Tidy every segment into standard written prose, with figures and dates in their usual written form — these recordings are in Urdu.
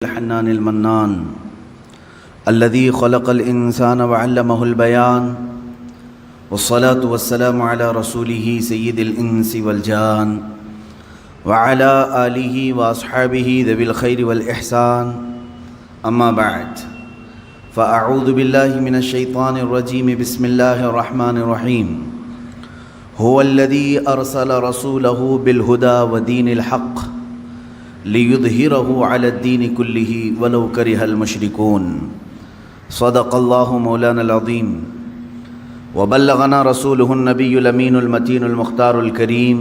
الحنان المنان الذي خلق الإنسان وعلمه البيان والصلاة والسلام على رسوله سيد الإنس والجان وعلى آله وأصحابه ذوي الخير والإحسان أما بعد فأعوذ بالله من الشيطان الرجيم بسم الله الرحمن الرحيم هو الذي أرسل رسوله بالهدى ودين الحق ليظهره على الدين كله ولو كره المشركون صدق الله مولانا العظيم وبلغنا رسوله النبي الأمين المتين المختار الكريم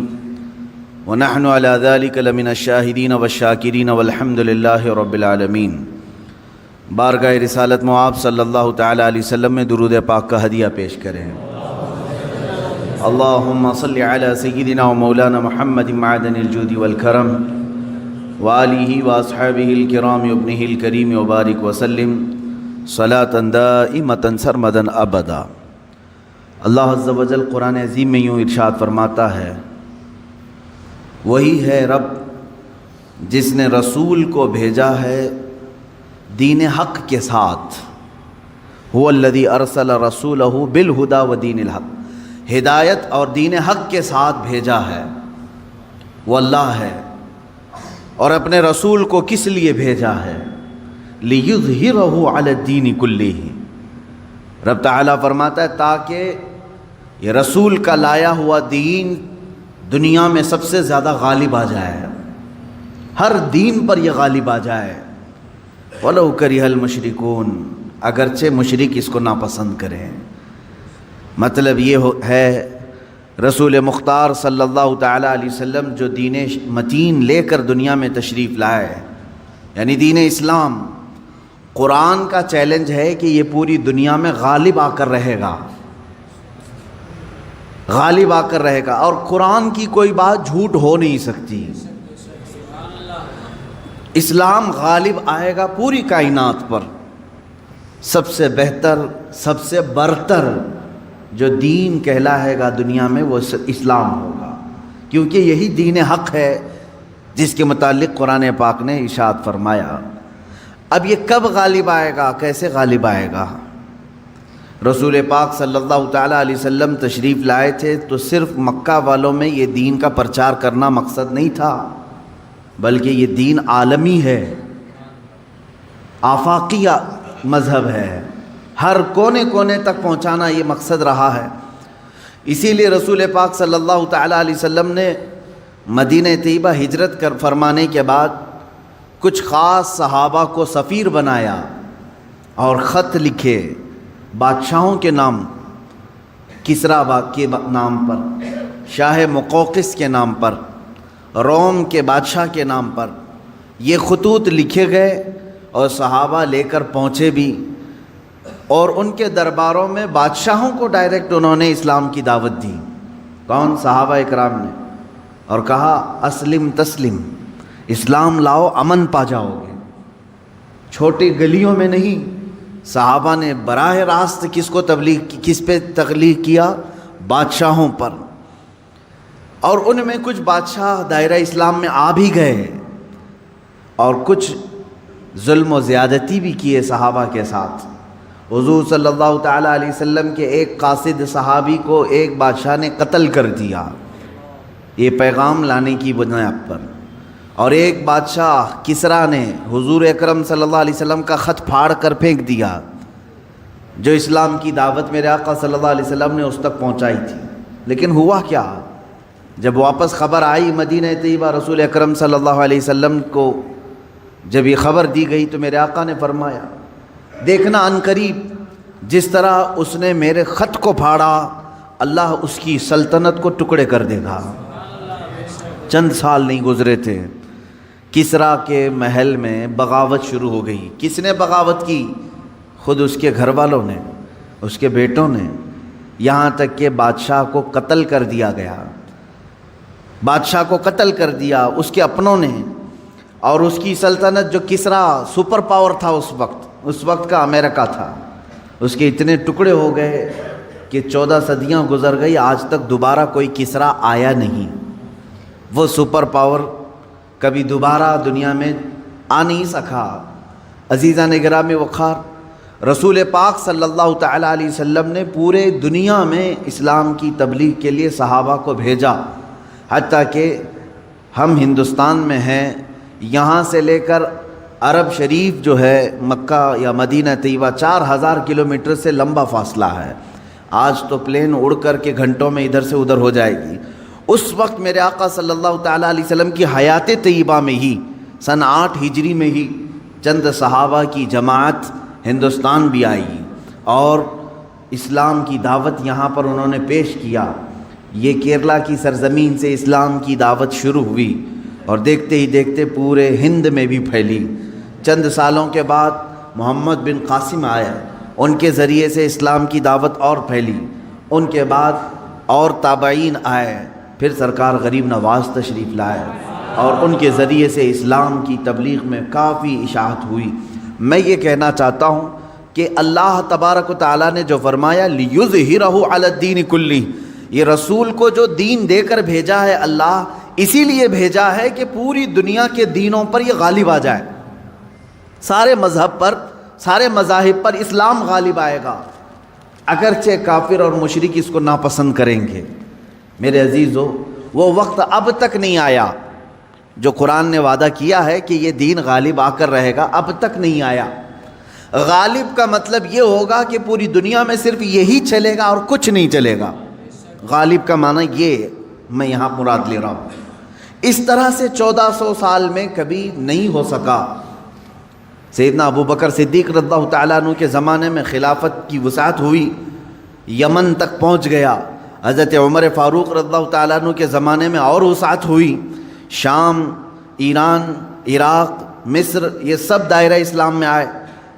ونحن على ذلك لمن الشاهدين والشاكرين والحمد لله رب العالمين۔ بارگاہ رسالت معاب صلی اللہ تعالی علیہ وسلم میں درود پاک کا ہدیہ پیش کریں۔ اللہم صلی علی سیدنا و مولانا محمد معدن الجود والکرم وآلہ واصحابہ الکرام وابنہ الکریم وبارک وسلم صلاۃ دائمۃ سرمدا ابدا۔ اللہ عز و جل قرآن عظیم میں یوں ارشاد فرماتا ہے، وہی ہے رب جس نے رسول کو بھیجا ہے دین حق کے ساتھ۔ هو الذی ارسل رسولہ بالہدی ودین الحق، ہدایت اور دین حق کے ساتھ بھیجا ہے۔ وہ اللہ ہے، اور اپنے رسول کو کس لیے بھیجا ہے؟ لِيُظْهِرَهُ عَلَى الدِّينِ كُلِّهِ، رب تعالیٰ فرماتا ہے تاکہ یہ رسول کا لایا ہوا دین دنیا میں سب سے زیادہ غالب آ جائے، ہر دین پر یہ غالب آ جائے۔ وَلَوْ كَرِهَ الْمُشْرِكُونَ، اگرچہ مشرک اس کو ناپسند کریں۔ مطلب یہ ہے رسول مختار صلی اللہ تعالی علیہ وسلم جو دین متین لے کر دنیا میں تشریف لائے، یعنی دین اسلام، قرآن کا چیلنج ہے کہ یہ پوری دنیا میں غالب آ کر رہے گا، غالب آ کر رہے گا، اور قرآن کی کوئی بات جھوٹ ہو نہیں سکتی۔ اسلام غالب آئے گا پوری کائنات پر۔ سب سے بہتر، سب سے برتر جو دین کہلائے گا دنیا میں وہ اسلام ہوگا، کیونکہ یہی دین حق ہے جس کے متعلق قرآن پاک نے ارشاد فرمایا۔ اب یہ کب غالب آئے گا، کیسے غالب آئے گا؟ رسول پاک صلی اللہ تعالیٰ علیہ وسلم تشریف لائے تھے تو صرف مکہ والوں میں یہ دین کا پرچار کرنا مقصد نہیں تھا، بلکہ یہ دین عالمی ہے، آفاقی مذہب ہے، ہر کونے کونے تک پہنچانا یہ مقصد رہا ہے۔ اسی لیے رسول پاک صلی اللہ تعالیٰ علیہ وسلم نے مدینہ طیبہ ہجرت فرمانے کے بعد کچھ خاص صحابہ کو سفیر بنایا اور خط لکھے بادشاہوں کے نام، کسریٰ کے نام پر، شاہ مقوقس کے نام پر، روم کے بادشاہ کے نام پر یہ خطوط لکھے گئے، اور صحابہ لے کر پہنچے بھی، اور ان کے درباروں میں بادشاہوں کو ڈائریکٹ انہوں نے اسلام کی دعوت دی۔ کون؟ صحابہ اکرام نے، اور کہا اسلم تسلم، اسلام لاؤ امن پا جاؤ گے۔ چھوٹی گلیوں میں نہیں، صحابہ نے براہ راست کس پہ تبلیغ کیا؟ بادشاہوں پر۔ اور ان میں کچھ بادشاہ دائرہ اسلام میں آ بھی گئے، اور کچھ ظلم و زیادتی بھی کیے صحابہ کے ساتھ۔ حضور صلی اللہ تعالیٰ علیہ وسلم کے ایک قاصد صحابی کو ایک بادشاہ نے قتل کر دیا، یہ پیغام لانے کی بنیاد پر، اور ایک بادشاہ کسریٰ نے حضور اکرم صلی اللہ علیہ وسلم کا خط پھاڑ کر پھینک دیا، جو اسلام کی دعوت میرے آقا صلی اللہ علیہ وسلم نے اس تک پہنچائی تھی۔ لیکن ہوا کیا؟ جب واپس خبر آئی مدینہ طیبہ، رسول اکرم صلی اللہ علیہ وسلم کو جب یہ خبر دی گئی تو میرے آقا نے فرمایا، دیکھنا عنقریب جس طرح اس نے میرے خط کو پھاڑا، اللہ اس کی سلطنت کو ٹکڑے کر دے گا۔ چند سال نہیں گزرے تھے، کسریٰ کے محل میں بغاوت شروع ہو گئی۔ کس نے بغاوت کی؟ خود اس کے گھر والوں نے، اس کے بیٹوں نے، یہاں تک کہ بادشاہ کو قتل کر دیا گیا، بادشاہ کو قتل کر دیا اس کے اپنوں نے۔ اور اس کی سلطنت، جو کسریٰ سپر پاور تھا اس وقت کا امریکہ تھا، اس کے اتنے ٹکڑے ہو گئے کہ 14 صدیاں گزر گئی، آج تک دوبارہ کوئی کسریٰ آیا نہیں۔ وہ سپر پاور کبھی دوبارہ دنیا میں آ نہیں سکا۔ عزیزان گرامی وقار، رسول پاک صلی اللہ تعالیٰ علیہ وسلم نے پورے دنیا میں اسلام کی تبلیغ کے لیے صحابہ کو بھیجا، حتیٰ کہ ہم ہندوستان میں ہیں، یہاں سے لے کر عرب شریف جو ہے مکہ یا مدینہ طیبہ 4000 کلومیٹر سے لمبا فاصلہ ہے۔ آج تو پلین اڑ کر کے گھنٹوں میں ادھر سے ادھر ہو جائے گی۔ اس وقت میرے آقا صلی اللہ تعالیٰ علیہ وسلم کی حیات طیبہ میں ہی سن 8 ہجری میں ہی چند صحابہ کی جماعت ہندوستان بھی آئی اور اسلام کی دعوت یہاں پر انہوں نے پیش کیا۔ یہ کیرلا کی سرزمین سے اسلام کی دعوت شروع ہوئی اور دیکھتے ہی دیکھتے پورے ہند میں بھی پھیلی۔ چند سالوں کے بعد محمد بن قاسم آئے، ان کے ذریعے سے اسلام کی دعوت اور پھیلی۔ ان کے بعد اور تابعین آئے، پھر سرکار غریب نواز تشریف لائے اور ان کے ذریعے سے اسلام کی تبلیغ میں کافی اشاعت ہوئی۔ میں یہ کہنا چاہتا ہوں کہ اللہ تبارک و تعالیٰ نے جو فرمایا لِيُظْهِرَهُ عَلَى الدِّينِ كُلِّهِ، یہ رسول کو جو دین دے کر بھیجا ہے اللہ اسی لیے بھیجا ہے کہ پوری دنیا کے دینوں پر یہ غالب آ جائے، سارے مذہب پر، سارے مذاہب پر اسلام غالب آئے گا، اگرچہ کافر اور مشرک اس کو ناپسند کریں گے۔ میرے عزیزو، وہ وقت اب تک نہیں آیا جو قرآن نے وعدہ کیا ہے کہ یہ دین غالب آ کر رہے گا، اب تک نہیں آیا۔ غالب کا مطلب یہ ہوگا کہ پوری دنیا میں صرف یہی چلے گا اور کچھ نہیں چلے گا۔ غالب کا معنی یہ میں یہاں مراد لے رہا ہوں۔ اس طرح سے 1400 سال میں کبھی نہیں ہو سکا۔ سیدنا ابو بکر صدیق رضی اللہ تعالیٰ عنہ کے زمانے میں خلافت کی وسعت ہوئی، یمن تک پہنچ گیا۔ حضرت عمر فاروق رضی اللہ تعالیٰ عنہ کے زمانے میں اور وسعت ہوئی، شام، ایران، عراق، مصر، یہ سب دائرہ اسلام میں آئے۔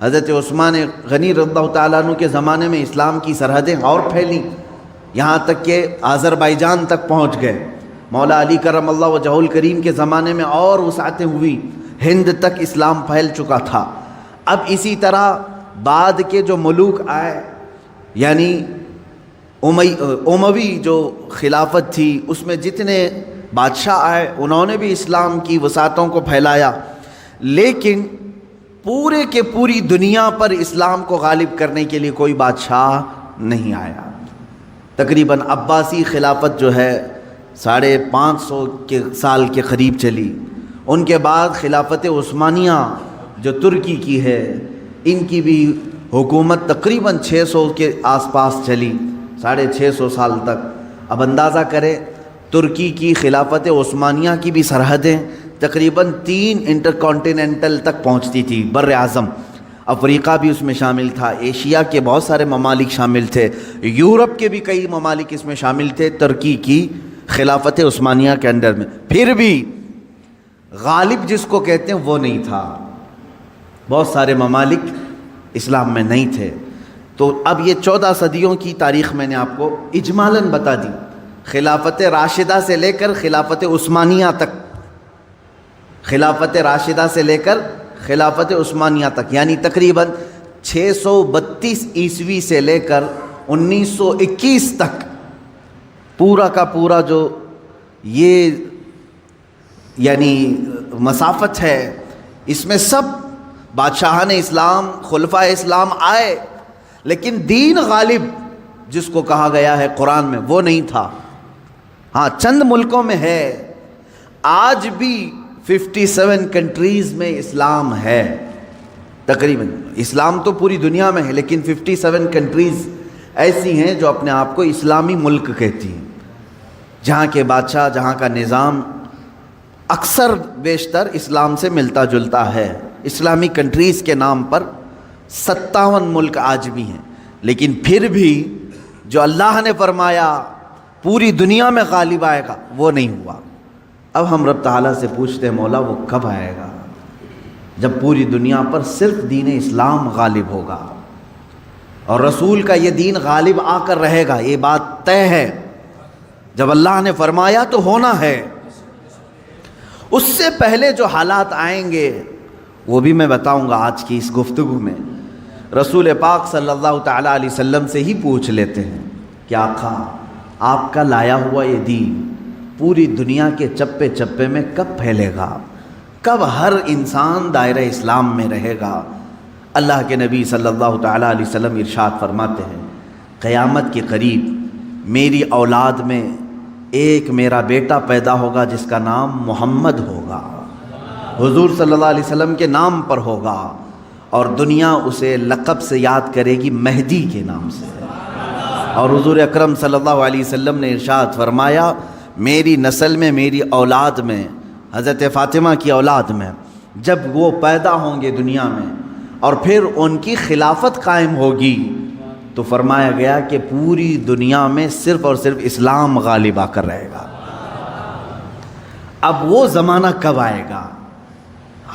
حضرت عثمان غنی رضی اللہ تعالیٰ عنہ کے زمانے میں اسلام کی سرحدیں اور پھیلیں، یہاں تک کہ آذربائیجان تک پہنچ گئے۔ مولا علی کرم اللہ وجہہ الکریم کے زمانے میں اور وسعتیں ہوئی، ہند تک اسلام پھیل چکا تھا۔ اب اسی طرح بعد کے جو ملوک آئے، یعنی اموی جو خلافت تھی، اس میں جتنے بادشاہ آئے انہوں نے بھی اسلام کی وسعتوں کو پھیلایا، لیکن پورے کے پوری دنیا پر اسلام کو غالب کرنے کے لیے کوئی بادشاہ نہیں آیا۔ تقریباً عباسی خلافت جو ہے 550 سال کے قریب چلی۔ ان کے بعد خلافت عثمانیہ جو ترکی کی ہے، ان کی بھی حکومت تقریباً 600 کے آس پاس چلی، 650 سال تک۔ اب اندازہ کریں، ترکی کی خلافت عثمانیہ کی بھی سرحدیں تقریباً 3 انٹرکانٹیننٹل تک پہنچتی تھی، بر اعظم۔ افریقہ بھی اس میں شامل تھا، ایشیا کے بہت سارے ممالک شامل تھے، یورپ کے بھی کئی ممالک اس میں شامل تھے ترکی کی خلافت عثمانیہ کے انڈر میں۔ پھر بھی غالب جس کو کہتے ہیں وہ نہیں تھا، بہت سارے ممالک اسلام میں نہیں تھے۔ تو اب یہ 14 صدیوں کی تاریخ میں نے آپ کو اجمالاً بتا دی، خلافت راشدہ سے لے کر خلافت عثمانیہ تک، خلافت راشدہ سے لے کر خلافت عثمانیہ تک، یعنی تقریباً 632 عیسوی سے لے کر 1921 تک پورا کا پورا جو یہ یعنی مسافت ہے، اس میں سب بادشاہان اسلام، خلفائے اسلام آئے، لیکن دین غالب جس کو کہا گیا ہے قرآن میں وہ نہیں تھا۔ ہاں، چند ملکوں میں ہے، آج بھی 57 کنٹریز میں اسلام ہے تقریباً۔ اسلام تو پوری دنیا میں ہے، لیکن 57 کنٹریز ایسی ہیں جو اپنے آپ کو اسلامی ملک کہتی ہیں، جہاں کے بادشاہ، جہاں کا نظام اکثر بیشتر اسلام سے ملتا جلتا ہے۔ اسلامی کنٹریز کے نام پر 57 ملک آج بھی ہیں، لیکن پھر بھی جو اللہ نے فرمایا پوری دنیا میں غالب آئے گا وہ نہیں ہوا۔ اب ہم رب تعالیٰ سے پوچھتے ہیں مولا وہ کب آئے گا جب پوری دنیا پر صرف دین اسلام غالب ہوگا اور رسول کا یہ دین غالب آ کر رہے گا، یہ بات طے ہے۔ جب اللہ نے فرمایا تو ہونا ہے۔ اس سے پہلے جو حالات آئیں گے وہ بھی میں بتاؤں گا آج کی اس گفتگو میں۔ رسول پاک صلی اللہ تعالیٰ علیہ وسلم سے ہی پوچھ لیتے ہیں کہ آقا، آپ کا لایا ہوا یہ دین پوری دنیا کے چپے چپے میں کب پھیلے گا، کب ہر انسان دائرہ اسلام میں رہے گا، اللہ کے نبی صلی اللہ تعالیٰ علیہ وسلم ارشاد فرماتے ہیں قیامت کے قریب میری اولاد میں ایک میرا بیٹا پیدا ہوگا جس کا نام محمد ہوگا، حضور صلی اللہ علیہ وسلم کے نام پر ہوگا، اور دنیا اسے لقب سے یاد کرے گی مہدی کے نام سے۔ اور حضور اکرم صلی اللہ علیہ وسلم نے ارشاد فرمایا میری نسل میں، میری اولاد میں، حضرت فاطمہ کی اولاد میں جب وہ پیدا ہوں گے دنیا میں اور پھر ان کی خلافت قائم ہوگی تو فرمایا گیا کہ پوری دنیا میں صرف اور صرف اسلام غالب آ کر رہے گا۔ اب وہ زمانہ کب آئے گا؟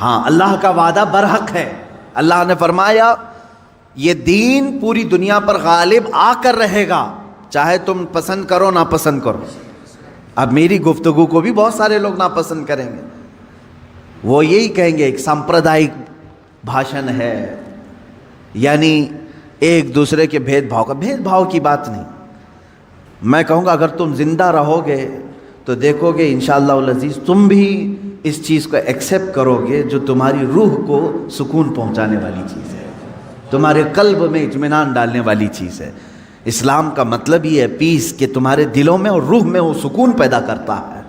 ہاں، اللہ کا وعدہ برحق ہے۔ اللہ نے فرمایا یہ دین پوری دنیا پر غالب آ کر رہے گا، چاہے تم پسند کرو نہ پسند کرو۔ اب میری گفتگو کو بھی بہت سارے لوگ ناپسند کریں گے، وہ یہی کہیں گے ایک سامپردائک بھاشن ہے، یعنی ایک دوسرے کے بھید بھاؤ کی بات نہیں۔ میں کہوں گا اگر تم زندہ رہو گے تو دیکھو گے انشاءاللہ العزیز تم بھی اس چیز کو ایکسیپٹ کرو گے جو تمہاری روح کو سکون پہنچانے والی چیز ہے، تمہارے قلب میں اطمینان ڈالنے والی چیز ہے۔ اسلام کا مطلب یہ ہے پیس، کہ تمہارے دلوں میں اور روح میں وہ سکون پیدا کرتا ہے۔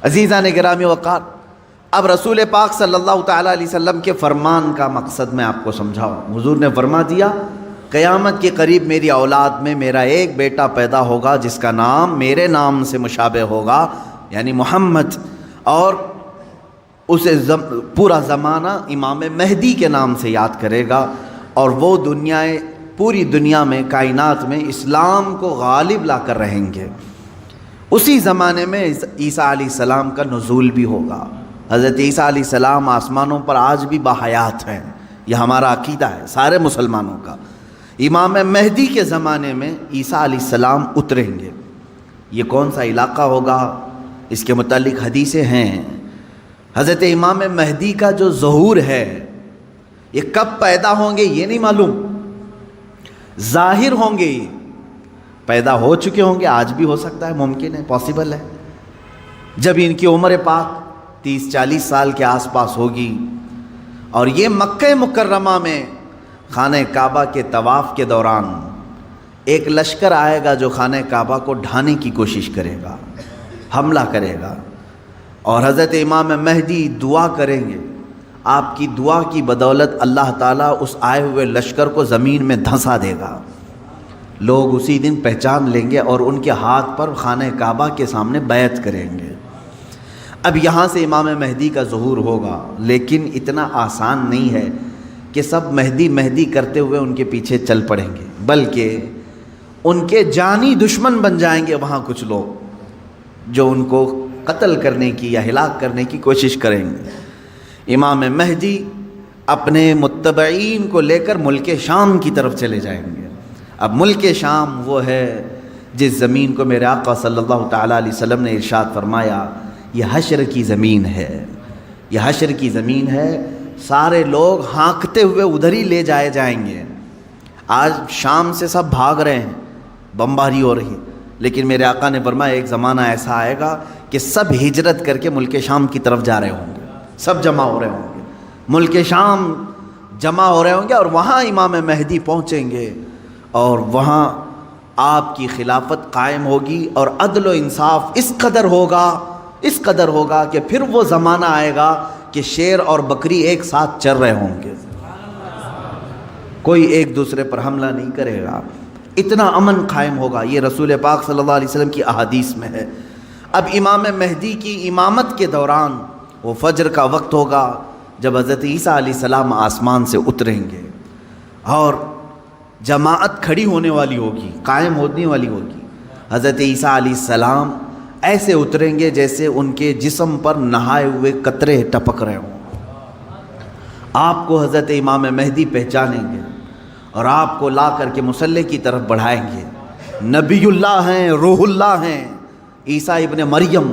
عزیزان گرامی وقار، اب رسول پاک صلی اللہ تعالیٰ علیہ وسلم کے فرمان کا مقصد میں آپ کو سمجھاؤں۔ حضور نے فرما دیا قیامت کے قریب میری اولاد میں میرا ایک بیٹا پیدا ہوگا جس کا نام میرے نام سے مشابہ ہوگا، یعنی محمد، اور اسے پورا زمانہ امام مہدی کے نام سے یاد کرے گا، اور وہ پوری دنیا میں، کائنات میں اسلام کو غالب لا کر رہیں گے۔ اسی زمانے میں عیسیٰ علیہ السلام کا نزول بھی ہوگا۔ حضرت عیسیٰ علیہ السلام آسمانوں پر آج بھی باحیات ہیں، یہ ہمارا عقیدہ ہے سارے مسلمانوں کا۔ امام مہدی کے زمانے میں عیسیٰ علیہ السلام اتریں گے۔ یہ کون سا علاقہ ہوگا اس کے متعلق حدیثیں ہیں۔ حضرت امام مہدی کا جو ظہور ہے یہ کب پیدا ہوں گے یہ نہیں معلوم، ظاہر ہوں گے، یہ پیدا ہو چکے ہوں گے، آج بھی ہو سکتا ہے، ممکن ہے، پاسبل ہے۔ جب ان کی عمر پاک 30-40 سال کے آس پاس ہوگی اور یہ مکہ مکرمہ میں خانہ کعبہ کے طواف کے دوران ایک لشکر آئے گا جو خانہ کعبہ کو ڈھانے کی کوشش کرے گا، حملہ کرے گا، اور حضرت امام مہدی دعا کریں گے۔ آپ کی دعا کی بدولت اللہ تعالیٰ اس آئے ہوئے لشکر کو زمین میں دھنسا دے گا۔ لوگ اسی دن پہچان لیں گے اور ان کے ہاتھ پر خانہ کعبہ کے سامنے بیعت کریں گے۔ اب یہاں سے امام مہدی کا ظہور ہوگا، لیکن اتنا آسان نہیں ہے کہ سب مہدی مہدی کرتے ہوئے ان کے پیچھے چل پڑیں گے، بلکہ ان کے جانی دشمن بن جائیں گے وہاں کچھ لوگ جو ان کو قتل کرنے کی یا ہلاک کرنے کی کوشش کریں گے۔ امام مہدی اپنے متبعین کو لے کر ملک شام کی طرف چلے جائیں گے۔ اب ملک شام وہ ہے جس زمین کو میرے آقا صلی اللہ تعالیٰ علیہ وسلم نے ارشاد فرمایا یہ حشر کی زمین ہے، یہ حشر کی زمین ہے، سارے لوگ ہانکتے ہوئے ادھر ہی لے جائے جائیں گے۔ آج شام سے سب بھاگ رہے ہیں، بمباری ہو رہی، لیکن میرے آقا نے فرمایا ایک زمانہ ایسا آئے گا کہ سب ہجرت کر کے ملک شام کی طرف جا رہے ہوں گے، سب جمع ہو رہے ہوں گے، ملک شام جمع ہو رہے ہوں گے، اور وہاں امام مہدی پہنچیں گے، اور وہاں آپ کی خلافت قائم ہوگی، اور عدل و انصاف اس قدر ہوگا کہ پھر وہ زمانہ آئے گا کہ شیر اور بکری ایک ساتھ چر رہے ہوں گے، کوئی ایک دوسرے پر حملہ نہیں کرے گا، اتنا امن قائم ہوگا۔ یہ رسول پاک صلی اللہ علیہ وسلم کی احادیث میں ہے۔ اب امام مہدی کی امامت کے دوران وہ فجر کا وقت ہوگا جب حضرت عیسیٰ علیہ السلام آسمان سے اتریں گے، اور جماعت کھڑی ہونے والی ہوگی، قائم ہونے والی ہوگی۔ حضرت عیسیٰ علیہ السلام ایسے اتریں گے جیسے ان کے جسم پر نہائے ہوئے قطرے ٹپک رہے ہوں۔ آپ کو حضرت امام مہدی پہچانیں گے اور آپ کو لا کر کے مصلی کی طرف بڑھائیں گے۔ نبی اللہ ہیں، روح اللہ ہیں، عیسیٰ ابن مریم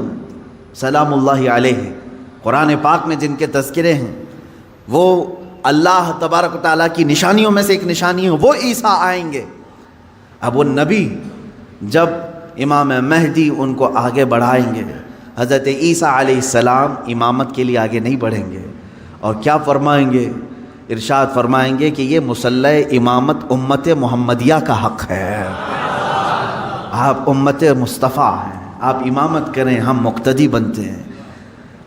سلام اللہ علیہ، قرآن پاک میں جن کے تذکرے ہیں، وہ اللہ تبارک و تعالیٰ کی نشانیوں میں سے ایک نشانی ہے، وہ عیسیٰ آئیں گے۔ اب وہ نبی جب امام مہدی ان کو آگے بڑھائیں گے، حضرت عیسیٰ علیہ السلام امامت کے لیے آگے نہیں بڑھیں گے، اور کیا فرمائیں گے؟ ارشاد فرمائیں گے کہ یہ مصلح امامت امت محمدیہ کا حق ہے، آپ امت مصطفیٰ ہیں، آپ امامت کریں، ہم مقتدی بنتے ہیں۔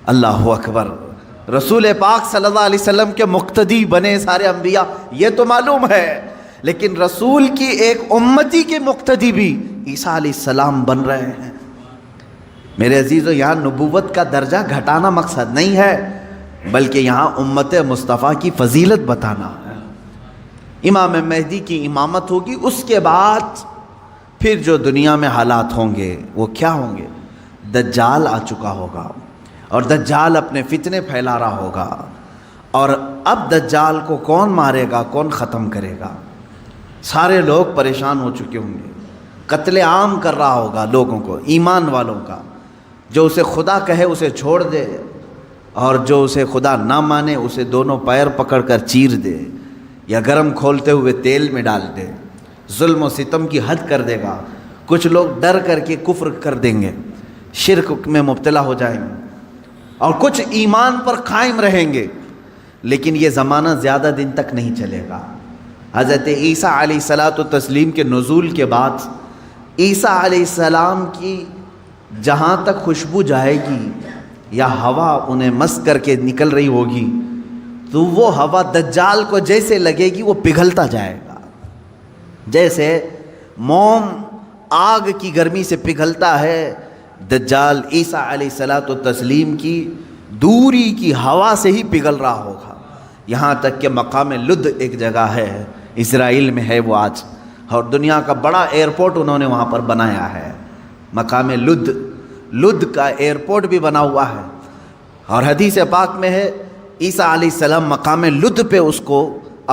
اللہ اکبر، رسول پاک صلی اللہ علیہ وسلم کے مقتدی بنے سارے انبیاء، یہ تو معلوم ہے، لیکن رسول کی ایک امتی کے مقتدی بھی عیسیٰ علیہ السلام بن رہے ہیں۔ میرے عزیزو، یہاں نبوت کا درجہ گھٹانا مقصد نہیں ہے، بلکہ یہاں امت مصطفیٰ کی فضیلت بتانا ہے۔ امام مہدی کی امامت ہوگی، اس کے بعد پھر جو دنیا میں حالات ہوں گے وہ کیا ہوں گے؟ دجال آ چکا ہوگا، اور دجال اپنے فتنے پھیلا رہا ہوگا، اور اب دجال کو کون مارے گا، کون ختم کرے گا؟ سارے لوگ پریشان ہو چکے ہوں گے، قتل عام کر رہا ہوگا لوگوں کو، ایمان والوں کا، جو اسے خدا کہے اسے چھوڑ دے، اور جو اسے خدا نہ مانے اسے دونوں پیر پکڑ کر چیر دے، یا گرم کھولتے ہوئے تیل میں ڈال دے، ظلم و ستم کی حد کر دے گا۔ کچھ لوگ ڈر کر کے کفر کر دیں گے، شرک میں مبتلا ہو جائیں گے، اور کچھ ایمان پر قائم رہیں گے، لیکن یہ زمانہ زیادہ دن تک نہیں چلے گا۔ حضرت عیسیٰ علیہ الصلاۃ والتسلیم کے نزول کے بعد عیسیٰ علیہ السلام کی جہاں تک خوشبو جائے گی یا ہوا انہیں مس کر کے نکل رہی ہوگی، تو وہ ہوا دجال کو جیسے لگے گی وہ پگھلتا جائے گا، جیسے موم آگ کی گرمی سے پگھلتا ہے، دجال عیسیٰ علیہ الصلاۃ والتسلیم کی دوری کی ہوا سے ہی پگھل رہا ہوگا۔ یہاں تک کہ مقام لد ایک جگہ ہے، اسرائیل میں ہے وہ آج، اور دنیا کا بڑا ایئرپورٹ انہوں نے وہاں پر بنایا ہے، مقام لد کا ایئرپورٹ بھی بنا ہوا ہے، اور حدیث پاک میں ہے عیسیٰ علیہ السلام مقام لد پہ اس کو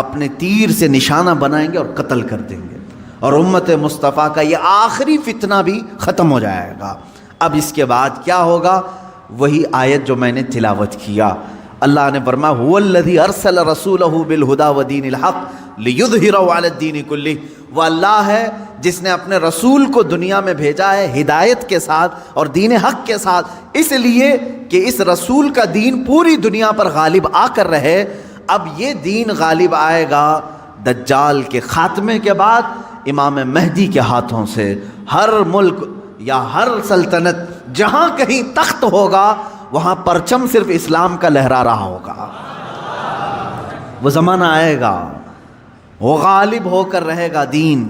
اپنے تیر سے نشانہ بنائیں گے اور قتل کر دیں گے، اور امت مصطفیٰ کا یہ آخری فتنہ بھی ختم ہو جائے گا۔ اب اس کے بعد کیا ہوگا؟ وہی آیت جو میں نے تلاوت کیا، اللہ نے فرمایا هو الذی ارسل رسولہ بالہدی ودین الحق لیظہرہ علی الدین کلہ، وہ اللہ ہے جس نے اپنے رسول کو دنیا میں بھیجا ہے ہدایت کے ساتھ اور دین حق کے ساتھ، اس لیے کہ اس رسول کا دین پوری دنیا پر غالب آ کر رہے۔ اب یہ دین غالب آئے گا دجال کے خاتمے کے بعد امام مہدی کے ہاتھوں سے۔ ہر ملک یا ہر سلطنت جہاں کہیں تخت ہوگا وہاں پرچم صرف اسلام کا لہرا رہا ہوگا۔ وہ زمانہ آئے گا، وہ غالب ہو کر رہے گا دین،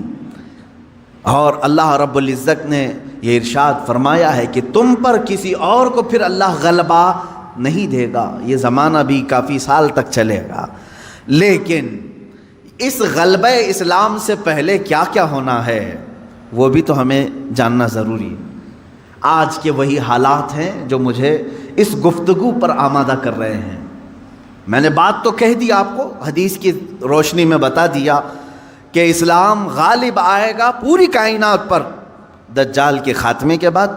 اور اللہ رب العزت نے یہ ارشاد فرمایا ہے کہ تم پر کسی اور کو پھر اللہ غلبہ نہیں دے گا۔ یہ زمانہ بھی کافی سال تک چلے گا، لیکن اس غلبہ اسلام سے پہلے کیا کیا ہونا ہے وہ بھی تو ہمیں جاننا ضروری ہے۔ آج کے وہی حالات ہیں جو مجھے اس گفتگو پر آمادہ کر رہے ہیں۔ میں نے بات تو کہہ دی، آپ کو حدیث کی روشنی میں بتا دیا کہ اسلام غالب آئے گا پوری کائنات پر دجال کے خاتمے کے بعد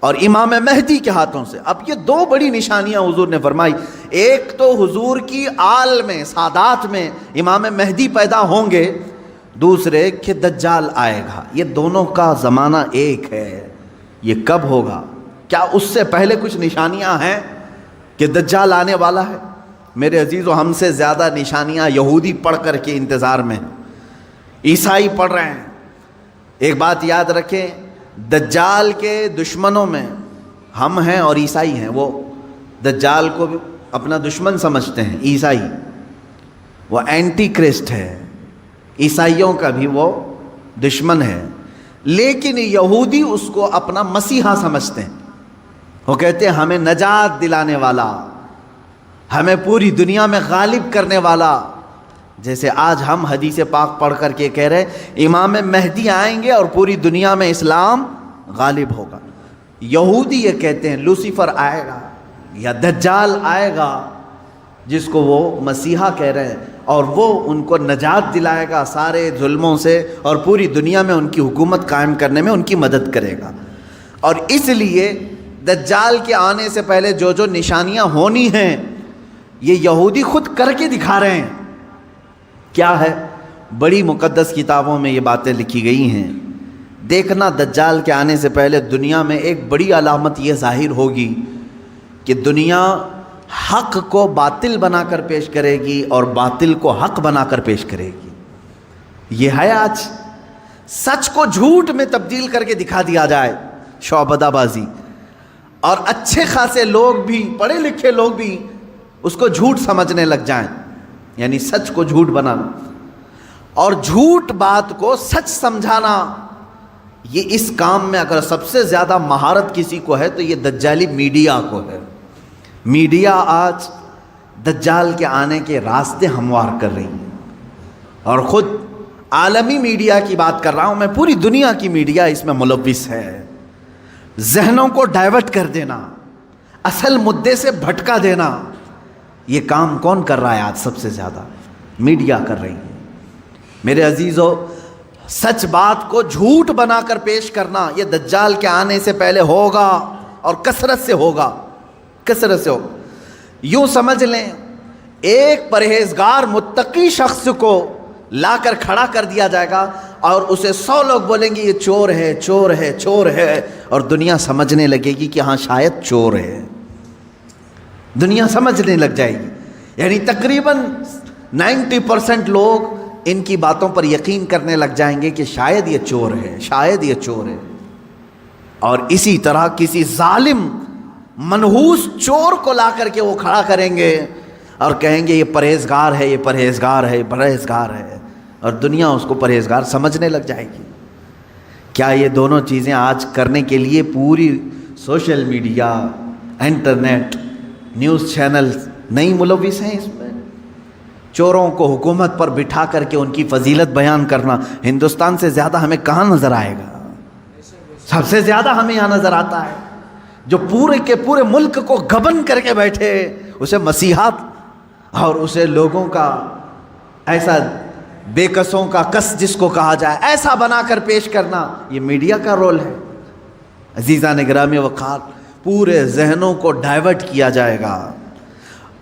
اور امام مہدی کے ہاتھوں سے۔ اب یہ دو بڑی نشانیاں حضور نے فرمائی، ایک تو حضور کی آل میں سادات میں امام مہدی پیدا ہوں گے، دوسرے کہ دجال آئے گا۔ یہ دونوں کا زمانہ ایک ہے۔ یہ کب ہوگا؟ کیا اس سے پہلے کچھ نشانیاں ہیں کہ دجال آنے والا ہے؟ میرے عزیزو، ہم سے زیادہ نشانیاں یہودی پڑھ کر کے انتظار میں ہیں، عیسائی پڑھ رہے ہیں۔ ایک بات یاد رکھیں، دجال کے دشمنوں میں ہم ہیں اور عیسائی ہیں۔ وہ دجال کو بھی اپنا دشمن سمجھتے ہیں، عیسائی، وہ اینٹی کرسٹ ہے، عیسائیوں کا بھی وہ دشمن ہے، لیکن یہودی اس کو اپنا مسیحا سمجھتے ہیں۔ وہ کہتے ہیں ہمیں نجات دلانے والا، ہمیں پوری دنیا میں غالب کرنے والا۔ جیسے آج ہم حدیث پاک پڑھ کر کے کہہ رہے ہیں امام مہدی آئیں گے اور پوری دنیا میں اسلام غالب ہوگا، یہودی یہ کہتے ہیں لوسیفر آئے گا یا دجال آئے گا، جس کو وہ مسیحا کہہ رہے ہیں، اور وہ ان کو نجات دلائے گا سارے ظلموں سے اور پوری دنیا میں ان کی حکومت قائم کرنے میں ان کی مدد کرے گا۔ اور اس لیے دجال کے آنے سے پہلے جو جو نشانیاں ہونی ہیں یہ یہودی خود کر کے دکھا رہے ہیں۔ کیا ہے؟ بڑی مقدس کتابوں میں یہ باتیں لکھی گئی ہیں۔ دیکھنا دجال کے آنے سے پہلے دنیا میں ایک بڑی علامت یہ ظاہر ہوگی کہ دنیا حق کو باطل بنا کر پیش کرے گی اور باطل کو حق بنا کر پیش کرے گی. یہ ہے آج سچ کو جھوٹ میں تبدیل کر کے دکھا دیا جائے، شعبدہ بازی، اور اچھے خاصے لوگ بھی، پڑھے لکھے لوگ بھی اس کو جھوٹ سمجھنے لگ جائیں، یعنی سچ کو جھوٹ بنانا اور جھوٹ بات کو سچ سمجھانا. یہ اس کام میں اگر سب سے زیادہ مہارت کسی کو ہے تو یہ دجالی میڈیا کو ہے. میڈیا آج دجال کے آنے کے راستے ہموار کر رہی ہے، اور خود عالمی میڈیا کی بات کر رہا ہوں میں، پوری دنیا کی میڈیا اس میں ملوث ہے. ذہنوں کو ڈائیورٹ کر دینا، اصل مدے سے بھٹکا دینا، یہ کام کون کر رہا ہے آج؟ سب سے زیادہ میڈیا کر رہی ہے. میرے عزیزو، سچ بات کو جھوٹ بنا کر پیش کرنا یہ دجال کے آنے سے پہلے ہوگا، اور کثرت سے ہوگا، کثرت سے ہوگا. یوں سمجھ لیں ایک پرہیزگار متقی شخص کو لا کر کھڑا کر دیا جائے گا اور اسے 100 لوگ بولیں گے یہ چور ہے، چور ہے، چور ہے، اور دنیا سمجھنے لگے گی کہ ہاں شاید چور ہے. دنیا سمجھنے لگ جائے گی. یعنی تقریباً 90% لوگ ان کی باتوں پر یقین کرنے لگ جائیں گے کہ شاید یہ چور ہے، شاید یہ چور ہے. اور اسی طرح کسی ظالم منحوس چور کو لا کر کے وہ کھڑا کریں گے اور کہیں گے یہ پرہیزگار ہے، یہ پرہیزگار ہے، یہ پرہیزگار ہے، اور دنیا اس کو پرہیزگار سمجھنے لگ جائے گی. کیا یہ دونوں چیزیں آج کرنے کے لیے پوری social media, internet, news channel نہیں ملوث ہیں اس میں؟ چوروں کو حکومت پر بٹھا کر کے ان کی فضیلت بیان کرنا ہندوستان سے زیادہ ہمیں کہاں نظر آئے گا؟ سب سے زیادہ ہمیں یہاں نظر آتا ہے. جو پورے کے پورے ملک کو گبن کر کے بیٹھے، اسے مسیحات اور اسے لوگوں کا ایسا بے کسوں کا کس جس کو کہا جائے ایسا بنا کر پیش کرنا، یہ میڈیا کا رول ہے. عزیزان گرامی وقار، پورے ذہنوں کو ڈائیورٹ کیا جائے گا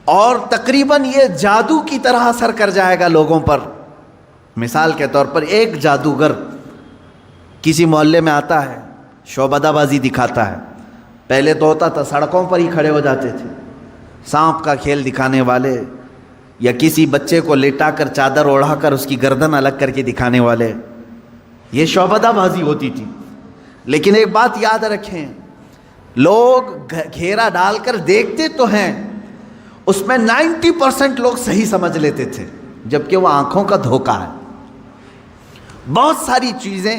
اور تقریباً یہ جادو کی طرح اثر کر جائے گا لوگوں پر. مثال کے طور پر ایک جادوگر کسی محلے میں آتا ہے، شعبدہ بازی دکھاتا ہے. پہلے تو ہوتا تھا سڑکوں پر ہی کھڑے ہو جاتے تھے، سانپ کا کھیل دکھانے والے، یا کسی بچے کو لیٹا کر چادر اوڑھا کر اس کی گردن الگ کر کے دکھانے والے، یہ شعبدہ بازی ہوتی تھی. لیکن ایک بات یاد رکھیں، لوگ گھیرا ڈال کر دیکھتے تو ہیں، اس میں 90% لوگ صحیح سمجھ لیتے تھے، جبکہ وہ آنکھوں کا دھوکہ ہے. بہت ساری چیزیں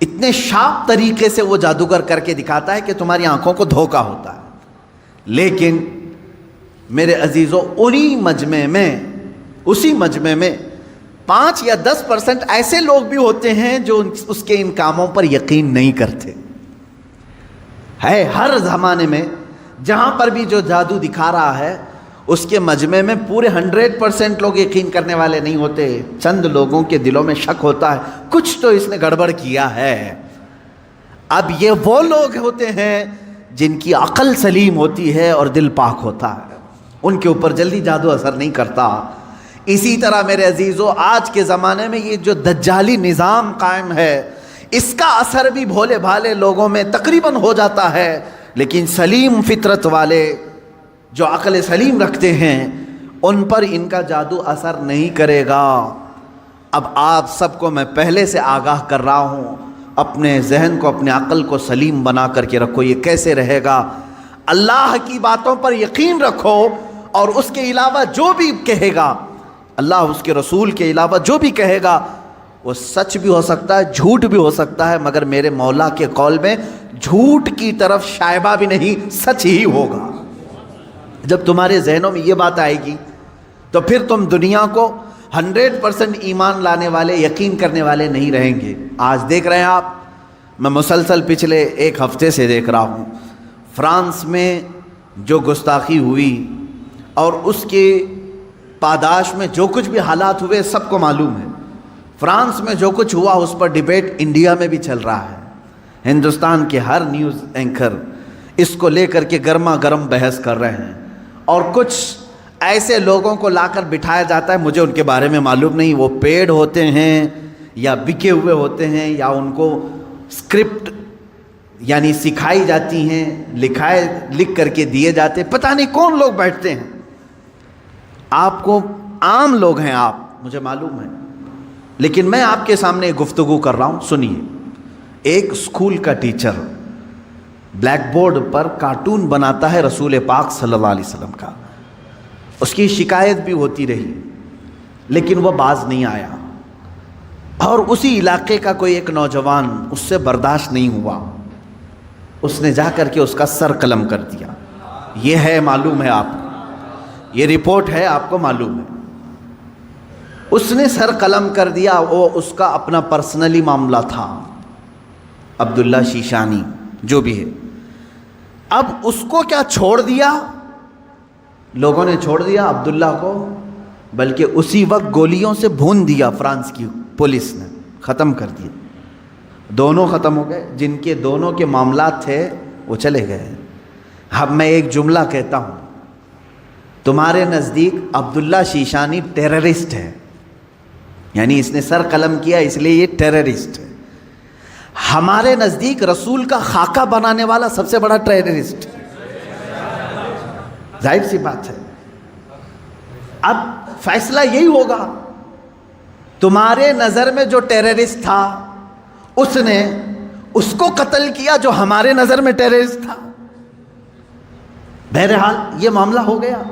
اتنے شارپ طریقے سے وہ جادوگر کر کے دکھاتا ہے کہ تمہاری آنکھوں کو دھوکہ ہوتا ہے. لیکن میرے عزیزو، اسی مجمع میں 5 یا 10% ایسے لوگ بھی ہوتے ہیں جو اس کے ان کاموں پر یقین نہیں کرتے. ہے ہر زمانے میں جہاں پر بھی جو جادو دکھا رہا ہے اس کے مجمع میں پورے 100% لوگ یقین کرنے والے نہیں ہوتے. چند لوگوں کے دلوں میں شک ہوتا ہے کچھ تو اس نے گڑبڑ کیا ہے. اب یہ وہ لوگ ہوتے ہیں جن کی عقل سلیم ہوتی ہے اور دل پاک ہوتا ہے، ان کے اوپر جلدی جادو اثر نہیں کرتا. اسی طرح میرے عزیزو، آج کے زمانے میں یہ جو دجالی نظام قائم ہے اس کا اثر بھی بھولے بھالے لوگوں میں تقریباً ہو جاتا ہے، لیکن سلیم فطرت والے جو عقل سلیم رکھتے ہیں ان پر ان کا جادو اثر نہیں کرے گا. اب آپ سب کو میں پہلے سے آگاہ کر رہا ہوں، اپنے ذہن کو، اپنے عقل کو سلیم بنا کر کے رکھو. یہ کیسے رہے گا؟ اللہ کی باتوں پر یقین رکھو، اور اس کے علاوہ جو بھی کہے گا، اللہ اس کے رسول کے علاوہ جو بھی کہے گا وہ سچ بھی ہو سکتا ہے، جھوٹ بھی ہو سکتا ہے، مگر میرے مولا کے قول میں جھوٹ کی طرف شائبہ بھی نہیں، سچ ہی ہوگا. جب تمہارے ذہنوں میں یہ بات آئے گی تو پھر تم دنیا کو 100% ایمان لانے والے، یقین کرنے والے نہیں رہیں گے. آج دیکھ رہے ہیں آپ، میں مسلسل پچھلے 1 ہفتے سے دیکھ رہا ہوں، فرانس میں جو گستاخی ہوئی اور اس کے پاداش میں جو کچھ بھی حالات ہوئے سب کو معلوم ہے. فرانس میں جو کچھ ہوا اس پر ڈیبیٹ انڈیا میں بھی چل رہا ہے. ہندوستان کے ہر نیوز اینکر اس کو لے کر کے گرما گرم بحث کر رہے ہیں، اور کچھ ایسے لوگوں کو لا کر بٹھایا جاتا ہے، مجھے ان کے بارے میں معلوم نہیں، وہ پیڈ ہوتے ہیں یا بکے ہوئے ہوتے ہیں یا ان کو اسکرپٹ یعنی سکھائی جاتی ہیں، لکھ کر کے دیے جاتے، پتہ نہیں کون لوگ بیٹھتے ہیں. آپ کو عام لوگ ہیں آپ، مجھے معلوم ہے، لیکن میں آپ کے سامنے گفتگو کر رہا ہوں. سنیے، ایک اسکول کا ٹیچر بلیک بورڈ پر کارٹون بناتا ہے رسول پاک صلی اللہ علیہ وسلم کا. اس کی شکایت بھی ہوتی رہی لیکن وہ باز نہیں آیا، اور اسی علاقے کا کوئی ایک نوجوان اس سے برداشت نہیں ہوا، اس نے جا کر کے اس کا سر قلم کر دیا. یہ ہے، معلوم ہے آپ کو، یہ رپورٹ ہے، آپ کو معلوم ہے. اس نے سر قلم کر دیا، وہ اس کا اپنا پرسنلی معاملہ تھا، عبداللہ شیشانی جو بھی ہے. اب اس کو کیا چھوڑ دیا؟ لوگوں نے چھوڑ دیا عبداللہ کو، بلکہ اسی وقت گولیوں سے بھون دیا. فرانس کی پولیس نے ختم کر دیا. دونوں ختم ہو گئے، جن کے دونوں کے معاملات تھے وہ چلے گئے. اب میں ایک جملہ کہتا ہوں، تمہارے نزدیک عبداللہ شیشانی ٹیررسٹ ہے، یعنی اس نے سر قلم کیا اس لیے یہ ٹیررسٹ ہے. ہمارے نزدیک رسول کا خاکہ بنانے والا سب سے بڑا ٹیررسٹ. ظاہر سی بات ہے، اب فیصلہ یہی ہوگا. تمہارے نظر میں جو ٹیررسٹ تھا اس نے اس کو قتل کیا جو ہمارے نظر میں ٹیررسٹ تھا. بہرحال یہ معاملہ ہو گیا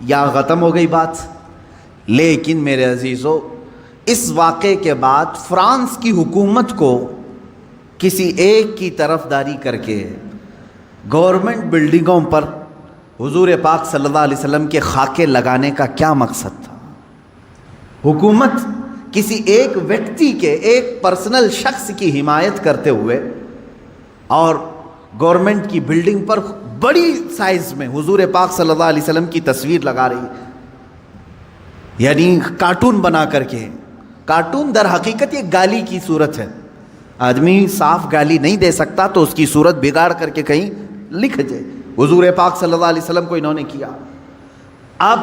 یا ختم ہو گئی بات. لیکن میرے عزیزو، اس واقعے کے بعد فرانس کی حکومت کو کسی ایک کی طرفداری کر کے گورنمنٹ بلڈنگوں پر حضور پاک صلی اللہ علیہ وسلم کے خاکے لگانے کا کیا مقصد تھا؟ حکومت کسی ایک ویکتی کے، ایک پرسنل شخص کی حمایت کرتے ہوئے اور گورنمنٹ کی بلڈنگ پر بڑی سائز میں حضور پاک صلی اللہ علیہ وسلم کی تصویر لگا رہی، یعنی کارٹون بنا کر کے. کارٹون در حقیقت یہ گالی کی صورت ہے. آدمی صاف گالی نہیں دے سکتا تو اس کی صورت بگاڑ کر کے کہیں لکھ دے. حضور پاک صلی اللہ علیہ وسلم کو انہوں نے کیا. اب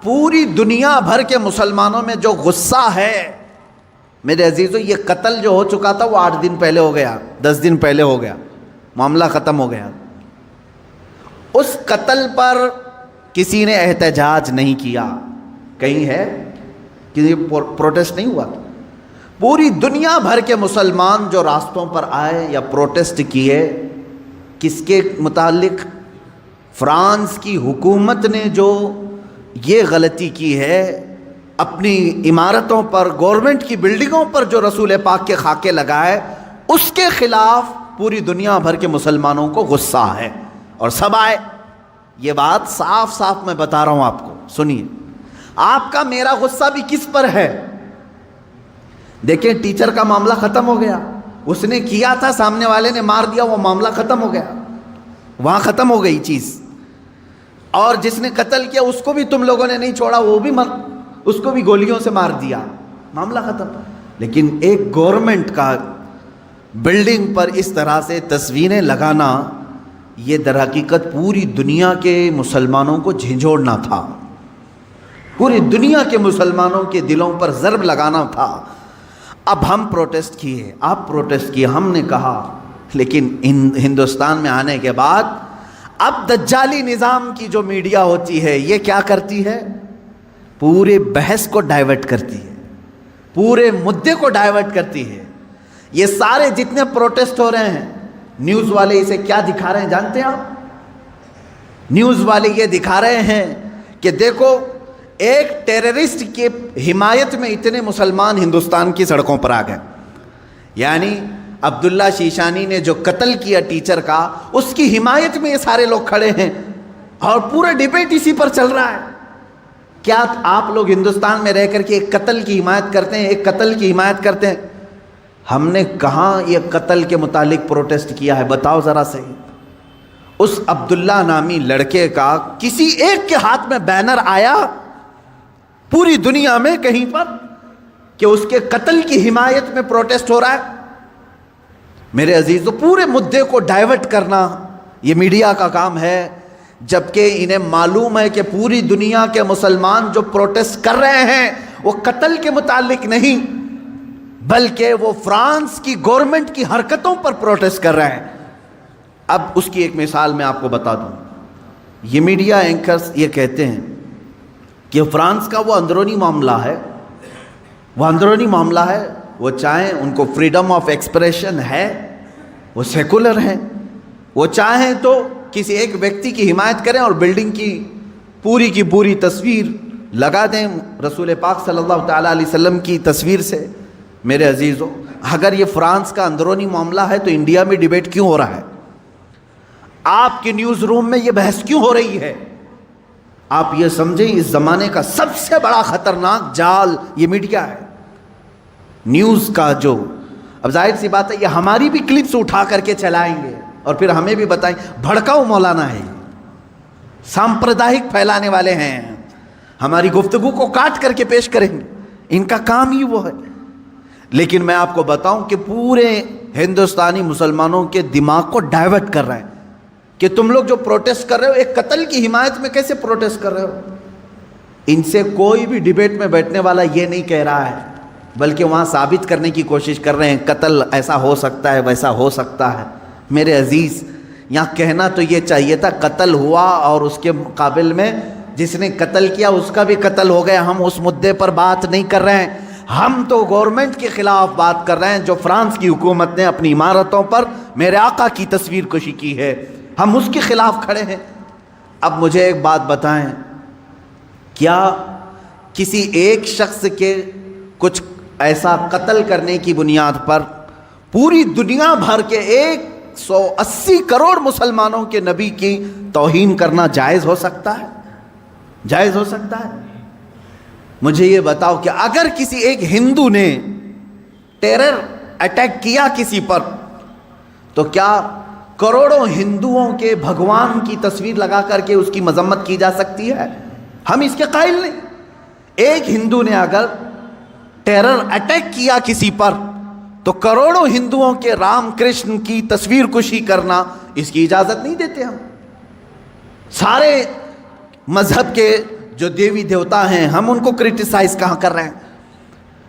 پوری دنیا بھر کے مسلمانوں میں جو غصہ ہے میرے عزیزو، یہ قتل جو ہو چکا تھا وہ 8 دن پہلے ہو گیا، 10 دن پہلے ہو گیا، معاملہ ختم ہو گیا. اس قتل پر کسی نے احتجاج نہیں کیا. کہیں ہے کسی پروٹیسٹ نہیں ہوا. پوری دنیا بھر کے مسلمان جو راستوں پر آئے یا پروٹیسٹ کیے، کس کے متعلق؟ فرانس کی حکومت نے جو یہ غلطی کی ہے، اپنی عمارتوں پر، گورنمنٹ کی بلڈنگوں پر جو رسول پاک کے خاکے لگائے، اس کے خلاف پوری دنیا بھر کے مسلمانوں کو غصہ ہے اور سب آئے. یہ بات صاف صاف میں بتا رہا ہوں آپ کو. سنیے، آپ کا میرا غصہ بھی کس پر ہے؟ دیکھیں، ٹیچر کا معاملہ ختم ہو گیا، اس نے کیا تھا، سامنے والے نے مار دیا، وہ معاملہ ختم ہو گیا، وہاں ختم ہو گئی چیز. اور جس نے قتل کیا اس کو بھی تم لوگوں نے نہیں چھوڑا، وہ بھی اس کو بھی گولیوں سے مار دیا، معاملہ ختم. لیکن ایک گورنمنٹ کا بلڈنگ پر اس طرح سے تصویریں لگانا، یہ در حقیقت پوری دنیا کے مسلمانوں کو جھنجھوڑنا تھا، پوری دنیا کے مسلمانوں کے دلوں پر ضرب لگانا تھا. اب ہم پروٹیسٹ کیے، آپ پروٹیسٹ کیے، ہم نے کہا، لیکن ہندوستان میں آنے کے بعد اب دجالی نظام کی جو میڈیا ہوتی ہے یہ کیا کرتی ہے؟ پورے بحث کو ڈائیورٹ کرتی ہے، پورے مدے کو ڈائیورٹ کرتی ہے. یہ سارے جتنے پروٹیسٹ ہو رہے ہیں، نیوز والے اسے کیا دکھا رہے ہیں جانتے ہیں آپ؟ نیوز والے یہ دکھا رہے ہیں کہ دیکھو، ایک ٹیررسٹ کی حمایت میں اتنے مسلمان ہندوستان کی سڑکوں پر آ گئے. یعنی عبداللہ شیشانی نے جو قتل کیا ٹیچر کا، اس کی حمایت میں یہ سارے لوگ کھڑے ہیں اور پورا ڈیبیٹ اسی پر چل رہا ہے. کیا آپ لوگ ہندوستان میں رہ کر کے ایک قتل کی حمایت کرتے ہیں؟ ایک قتل کی حمایت کرتے ہیں؟ ہم نے کہاں یہ قتل کے متعلق پروٹیسٹ کیا ہے؟ بتاؤ ذرا صحیح. اس عبداللہ نامی لڑکے کا کسی ایک کے ہاتھ میں بینر آیا پوری دنیا میں کہیں پر کہ اس کے قتل کی حمایت میں پروٹیسٹ ہو رہا ہے؟ میرے عزیزو، پورے مدے کو ڈائیورٹ کرنا یہ میڈیا کا کام ہے، جبکہ انہیں معلوم ہے کہ پوری دنیا کے مسلمان جو پروٹیسٹ کر رہے ہیں وہ قتل کے متعلق نہیں، بلکہ وہ فرانس کی گورنمنٹ کی حرکتوں پر پروٹیسٹ کر رہے ہیں. اب اس کی ایک مثال میں آپ کو بتا دوں. یہ میڈیا اینکرز یہ کہتے ہیں کہ فرانس کا وہ اندرونی معاملہ ہے، وہ چاہیں ان کو فریڈم آف ایکسپریشن ہے، وہ سیکولر ہیں، وہ چاہیں تو کسی ایک ویکتی کی حمایت کریں اور بلڈنگ کی پوری تصویر لگا دیں رسول پاک صلی اللہ تعالیٰ علیہ وسلم کی تصویر سے. میرے عزیزو، اگر یہ فرانس کا اندرونی معاملہ ہے تو انڈیا میں ڈیبیٹ کیوں ہو رہا ہے؟ آپ کے نیوز روم میں یہ بحث کیوں ہو رہی ہے؟ آپ یہ سمجھیں اس زمانے کا سب سے بڑا خطرناک جال یہ میڈیا ہے، نیوز کا. جو اب ظاہر سی بات ہے یہ ہماری بھی کلپس اٹھا کر کے چلائیں گے اور پھر ہمیں بھی بتائیں بھڑکاؤ مولانا ہے، سامپردائک پھیلانے والے ہیں، ہماری گفتگو کو کاٹ کر کے پیش کریں گے، ان کا کام ہی وہ ہے. لیکن میں آپ کو بتاؤں کہ پورے ہندوستانی مسلمانوں کے دماغ کو ڈائیورٹ کر رہے ہیں کہ تم لوگ جو پروٹیسٹ کر رہے ہو ایک قتل کی حمایت میں کیسے پروٹیسٹ کر رہے ہو. ان سے کوئی بھی ڈیبیٹ میں بیٹھنے والا یہ نہیں کہہ رہا ہے، بلکہ وہاں ثابت کرنے کی کوشش کر رہے ہیں قتل ایسا ہو سکتا ہے، ویسا ہو سکتا ہے. میرے عزیز، یہاں کہنا تو یہ چاہیے تھا قتل ہوا اور اس کے مقابل میں جس نے قتل کیا اس کا بھی قتل ہو گیا. ہم اس مدعے پر بات نہیں کر رہے ہیں، ہم تو گورنمنٹ کے خلاف بات کر رہے ہیں جو فرانس کی حکومت نے اپنی عمارتوں پر میرے آقا کی تصویر کشی کی ہے، ہم اس کے خلاف کھڑے ہیں. اب مجھے ایک بات بتائیں، کیا کسی ایک شخص کے کچھ ایسا قتل کرنے کی بنیاد پر پوری دنیا بھر کے 180 کروڑ مسلمانوں کے نبی کی توہین کرنا جائز ہو سکتا ہے؟ جائز ہو سکتا ہے؟ مجھے یہ بتاؤ کہ اگر کسی ایک ہندو نے ٹیرر اٹیک کیا کسی پر تو کیا کروڑوں ہندوؤں کے بھگوان کی تصویر لگا کر کے اس کی مذمت کی جا سکتی ہے؟ ہم اس کے قائل نہیں. ایک ہندو نے اگر ٹیرر اٹیک کیا کسی پر تو کروڑوں ہندوؤں کے رام کرشن کی تصویر کشی کرنا اس کی اجازت نہیں دیتے ہم. سارے مذہب کے جو دیوی دیوتا ہیں ہم ان کو کرٹیسائز کہاں کر رہے ہیں؟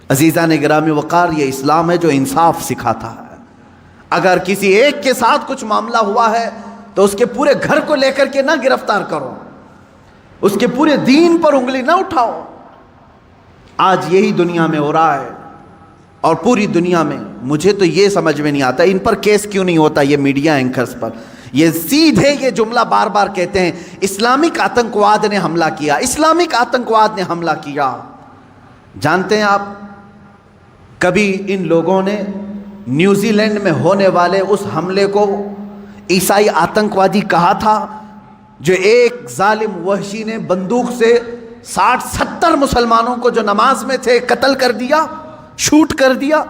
عزیزان گرامی وقار، یہ اسلام ہے جو انصاف سکھاتا ہے. اگر کسی ایک کے ساتھ کچھ معاملہ ہوا ہے تو اس کے پورے گھر کو لے کر کے نہ گرفتار کرو، اس کے پورے دین پر انگلی نہ اٹھاؤ. آج یہی دنیا میں ہو رہا ہے اور پوری دنیا میں. مجھے تو یہ سمجھ میں نہیں آتا ان پر کیس کیوں نہیں ہوتا، یہ میڈیا اینکرز پر. یہ سیدھے یہ جملہ بار بار کہتے ہیں اسلامک آتنکواد نے حملہ کیا، اسلامک آتنکواد نے حملہ کیا. جانتے ہیں آپ کبھی ان لوگوں نے نیوزی لینڈ میں ہونے والے اس حملے کو عیسائی آتنکوادی کہا تھا جو ایک ظالم وحشی نے بندوق سے 60-70 مسلمانوں کو جو نماز میں تھے قتل کر دیا، شوٹ کر دیا؟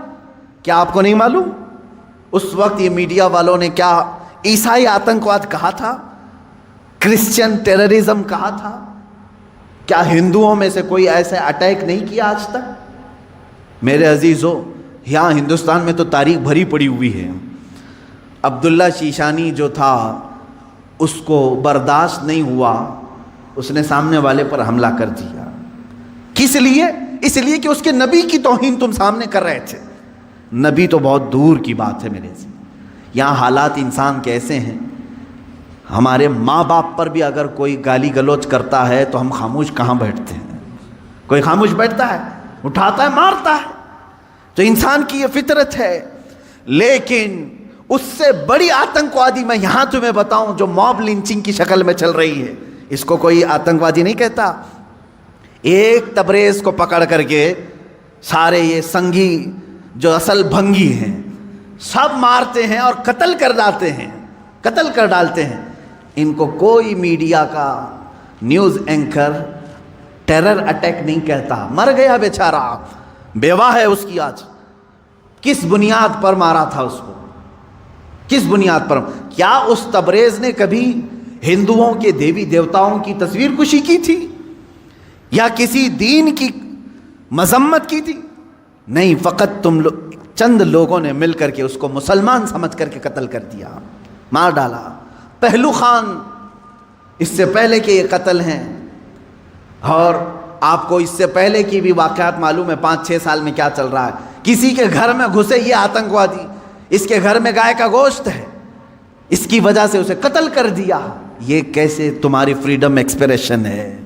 کیا آپ کو نہیں معلوم اس وقت یہ میڈیا والوں نے کیا عیسائی آتنکواد کہا تھا، کرسچن ٹیررزم کہا تھا؟ کیا ہندوؤں میں سے کوئی ایسا اٹیک نہیں کیا آج تک؟ میرے عزیزو، یہاں ہندوستان میں تو تاریخ بھری پڑی ہوئی ہے. عبداللہ شیشانی جو تھا اس کو برداشت نہیں ہوا، اس نے سامنے والے پر حملہ کر دیا. کس لیے؟ اس لیے کہ اس کے نبی کی توہین تم سامنے کر رہے تھے. نبی تو بہت دور کی بات ہے میرے سے. یہاں حالات انسان کیسے ہیں، ہمارے ماں باپ پر بھی اگر کوئی گالی گلوچ کرتا ہے تو ہم خاموش کہاں بیٹھتے ہیں؟ کوئی خاموش بیٹھتا ہے؟ اٹھاتا ہے، مارتا ہے. تو انسان کی یہ فطرت ہے. لیکن اس سے بڑی آتنکوادی میں یہاں تمہیں بتاؤں جو موب لنچنگ کی شکل میں چل رہی ہے، اس کو کوئی آتنکوادی نہیں کہتا. ایک تبریز کو پکڑ کر کے سارے یہ سنگھی جو اصل بھنگی ہیں سب مارتے ہیں اور قتل کر ڈالتے ہیں. ان کو کوئی میڈیا کا نیوز اینکر ٹیرر اٹیک نہیں کہتا. مر گیا بیچارہ، بیوہ ہے اس کی. آج کس بنیاد پر مارا تھا اس کو؟ کس بنیاد پر؟ کیا اس تبریز نے کبھی ہندوؤں کے دیوی دیوتاؤں کی تصویر کشی کی تھی یا کسی دین کی مذمت کی تھی؟ نہیں، فقط چند لوگوں نے مل کر کے اس کو مسلمان سمجھ کر کے قتل کر دیا، مار ڈالا. پہلو خان اس سے پہلے کے یہ قتل ہیں، اور آپ کو اس سے پہلے کی بھی واقعات معلوم ہے 5-6 سال میں کیا چل رہا ہے. کسی کے گھر میں گھسے یہ آتنکوادی، اس کے گھر میں گائے کا گوشت ہے، اس کی وجہ سے اسے قتل کر دیا. یہ کیسے تمہاری فریڈم ایکسپریشن ہے؟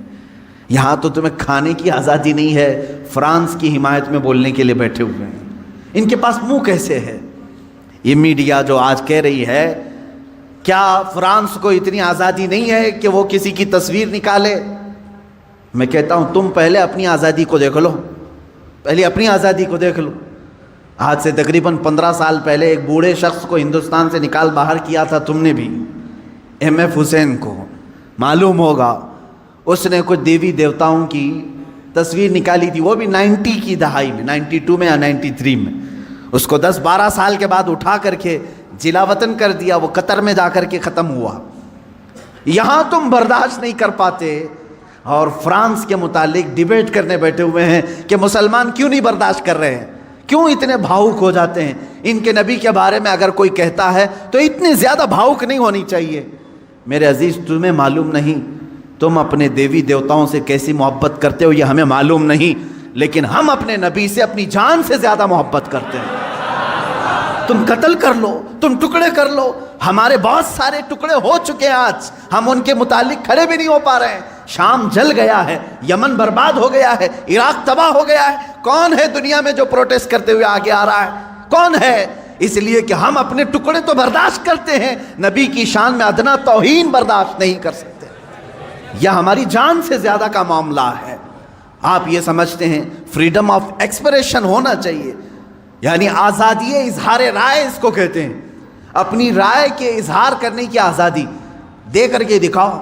یہاں تو تمہیں کھانے کی آزادی نہیں ہے، فرانس کی حمایت میں بولنے کے لیے بیٹھے ہوئے ہیں. ان کے پاس منہ کیسے ہے؟ یہ میڈیا جو آج کہہ رہی ہے کیا فرانس کو اتنی آزادی نہیں ہے کہ وہ کسی کی تصویر نکالے؟ میں کہتا ہوں تم پہلے اپنی آزادی کو دیکھ لو، پہلے اپنی آزادی کو دیکھ لو. آج سے تقریباً 15 سال پہلے ایک بوڑھے شخص کو ہندوستان سے نکال باہر کیا تھا تم نے بھی، ایم حسین کو. معلوم ہوگا اس نے کچھ دیوی دیوتاؤں کی تصویر نکالی تھی، وہ بھی 90 کی دہائی میں، 92 میں یا 93 میں. اس کو 10-12 سال کے بعد اٹھا کر کے جلا وطن کر دیا، وہ قطر میں جا کر کے ختم ہوا. یہاں تم برداشت نہیں کر پاتے اور فرانس کے متعلق ڈیبیٹ کرنے بیٹھے ہوئے ہیں کہ مسلمان کیوں نہیں برداشت کر رہے ہیں، کیوں اتنے بھاؤک ہو جاتے ہیں. ان کے نبی کے بارے میں اگر کوئی کہتا ہے تو اتنے زیادہ بھاؤک نہیں ہونی چاہیے. میرے عزیز تمہیں معلوم نہیں تم اپنے دیوی دیوتاؤں سے کیسی محبت کرتے ہو، یہ ہمیں معلوم نہیں، لیکن ہم اپنے نبی سے اپنی جان سے زیادہ محبت کرتے ہیں. تم قتل کر لو، تم ٹکڑے کر لو، ہمارے بہت سارے ٹکڑے ہو چکے ہیں. آج ہم ان کے متعلق کھڑے بھی نہیں ہو پا رہے ہیں. شام جل گیا ہے، یمن برباد ہو گیا ہے، عراق تباہ ہو گیا ہے. کون ہے دنیا میں جو پروٹیسٹ کرتے ہوئے آگے آ رہا ہے؟ کون ہے؟ اس لیے کہ ہم اپنے ٹکڑے تو برداشت کرتے ہیں، نبی کی شان میں ادنا توہین برداشت نہیں کر سکتے. یہ ہماری جان سے زیادہ کا معاملہ ہے. آپ یہ سمجھتے ہیں فریڈم آف ایکسپریشن ہونا چاہیے، یعنی آزادی اظہار رائے اس کو کہتے ہیں. اپنی رائے کے اظہار کرنے کی آزادی. دے کر کے دکھاؤ،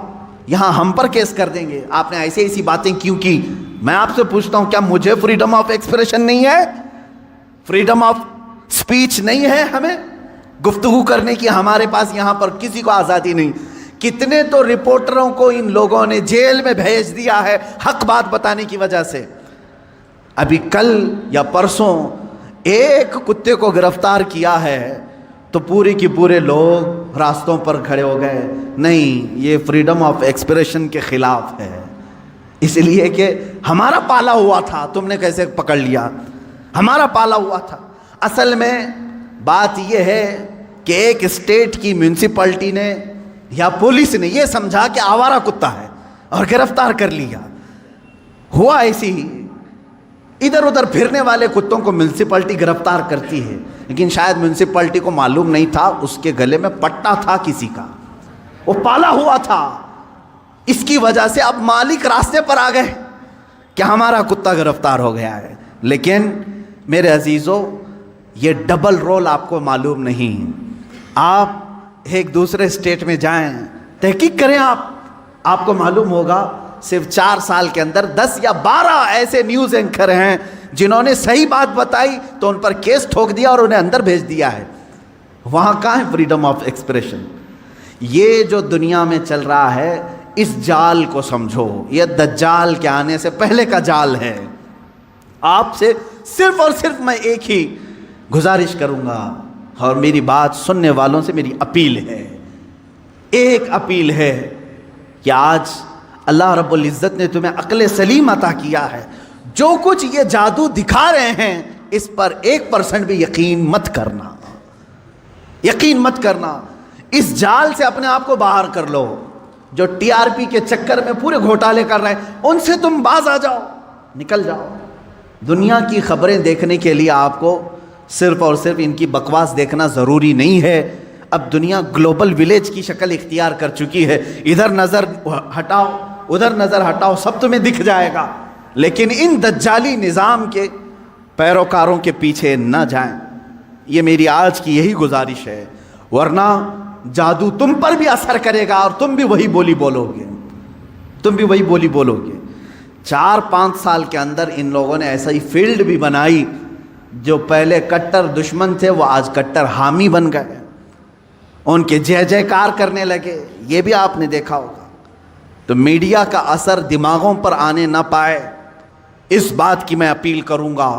یہاں ہم پر کیس کر دیں گے آپ نے ایسی ایسی باتیں کیوں کی. میں آپ سے پوچھتا ہوں کیا مجھے فریڈم آف ایکسپریشن نہیں ہے؟ فریڈم آف سپیچ نہیں ہے؟ ہمیں گفتگو کرنے کی ہمارے پاس یہاں پر کسی کو آزادی نہیں. کتنے تو رپورٹروں کو ان لوگوں نے جیل میں بھیج دیا ہے حق بات بتانے کی وجہ سے. ابھی کل یا پرسوں ایک کتے کو گرفتار کیا ہے تو پورے کی پورے لوگ راستوں پر کھڑے ہو گئے. نہیں، یہ فریڈم آف ایکسپریشن کے خلاف ہے. اس لیے کہ ہمارا پالا ہوا تھا، تم نے کیسے پکڑ لیا؟ ہمارا پالا ہوا تھا. اصل میں بات یہ ہے کہ ایک اسٹیٹ کی میونسپلٹی نے یا پولیس نے یہ سمجھا کہ آوارہ کتا ہے اور گرفتار کر لیا. ہوا ایسی ہی، ادھر ادھر پھرنے والے کتوں کو میونسپلٹی گرفتار کرتی ہے، لیکن شاید میونسپلٹی کو معلوم نہیں تھا اس کے گلے میں پٹا تھا کسی کا، وہ پالا ہوا تھا. اس کی وجہ سے اب مالک راستے پر آ گئے کہ ہمارا کتا گرفتار ہو گیا ہے. لیکن میرے عزیزو، یہ ڈبل رول آپ کو معلوم نہیں. آپ ایک دوسرے اسٹیٹ میں جائیں، تحقیق کریں، آپ کو معلوم ہوگا صرف 4 سال کے اندر 10 یا 12 ایسے نیوز اینکر ہیں جنہوں نے صحیح بات بتائی تو ان پر کیس ٹھوک دیا اور انہیں اندر بھیج دیا ہے. وہاں کہاں ہے فریڈم آف ایکسپریشن؟ یہ جو دنیا میں چل رہا ہے اس جال کو سمجھو، یہ دجال کے آنے سے پہلے کا جال ہے. آپ سے صرف اور صرف میں ایک ہی گزارش کروں گا، اور میری بات سننے والوں سے میری اپیل ہے، ایک اپیل ہے کہ آج اللہ رب العزت نے تمہیں عقل سلیم عطا کیا ہے. جو کچھ یہ جادو دکھا رہے ہیں اس پر 1% بھی یقین مت کرنا، یقین مت کرنا. اس جال سے اپنے آپ کو باہر کر لو. جو TRP کے چکر میں پورے گھوٹالے کر رہے ہیں ان سے تم باز آ جاؤ، نکل جاؤ. دنیا کی خبریں دیکھنے کے لیے آپ کو صرف اور صرف ان کی بکواس دیکھنا ضروری نہیں ہے. اب دنیا گلوبل ولیج کی شکل اختیار کر چکی ہے. ادھر نظر ہٹاؤ، ادھر نظر ہٹاؤ، سب تمہیں دکھ جائے گا. لیکن ان دجالی نظام کے پیروکاروں کے پیچھے نہ جائیں، یہ میری آج کی یہی گزارش ہے. ورنہ جادو تم پر بھی اثر کرے گا اور تم بھی وہی بولی بولو گے، تم بھی وہی بولی بولو گے. 4-5 سال کے اندر ان لوگوں نے ایسا ہی فیلڈ بھی بنائی، جو پہلے کٹر دشمن تھے وہ آج کٹر حامی بن گئے، ان کے جے جے کار کرنے لگے. یہ بھی آپ نے دیکھا ہوگا. تو میڈیا کا اثر دماغوں پر آنے نہ پائے، اس بات کی میں اپیل کروں گا.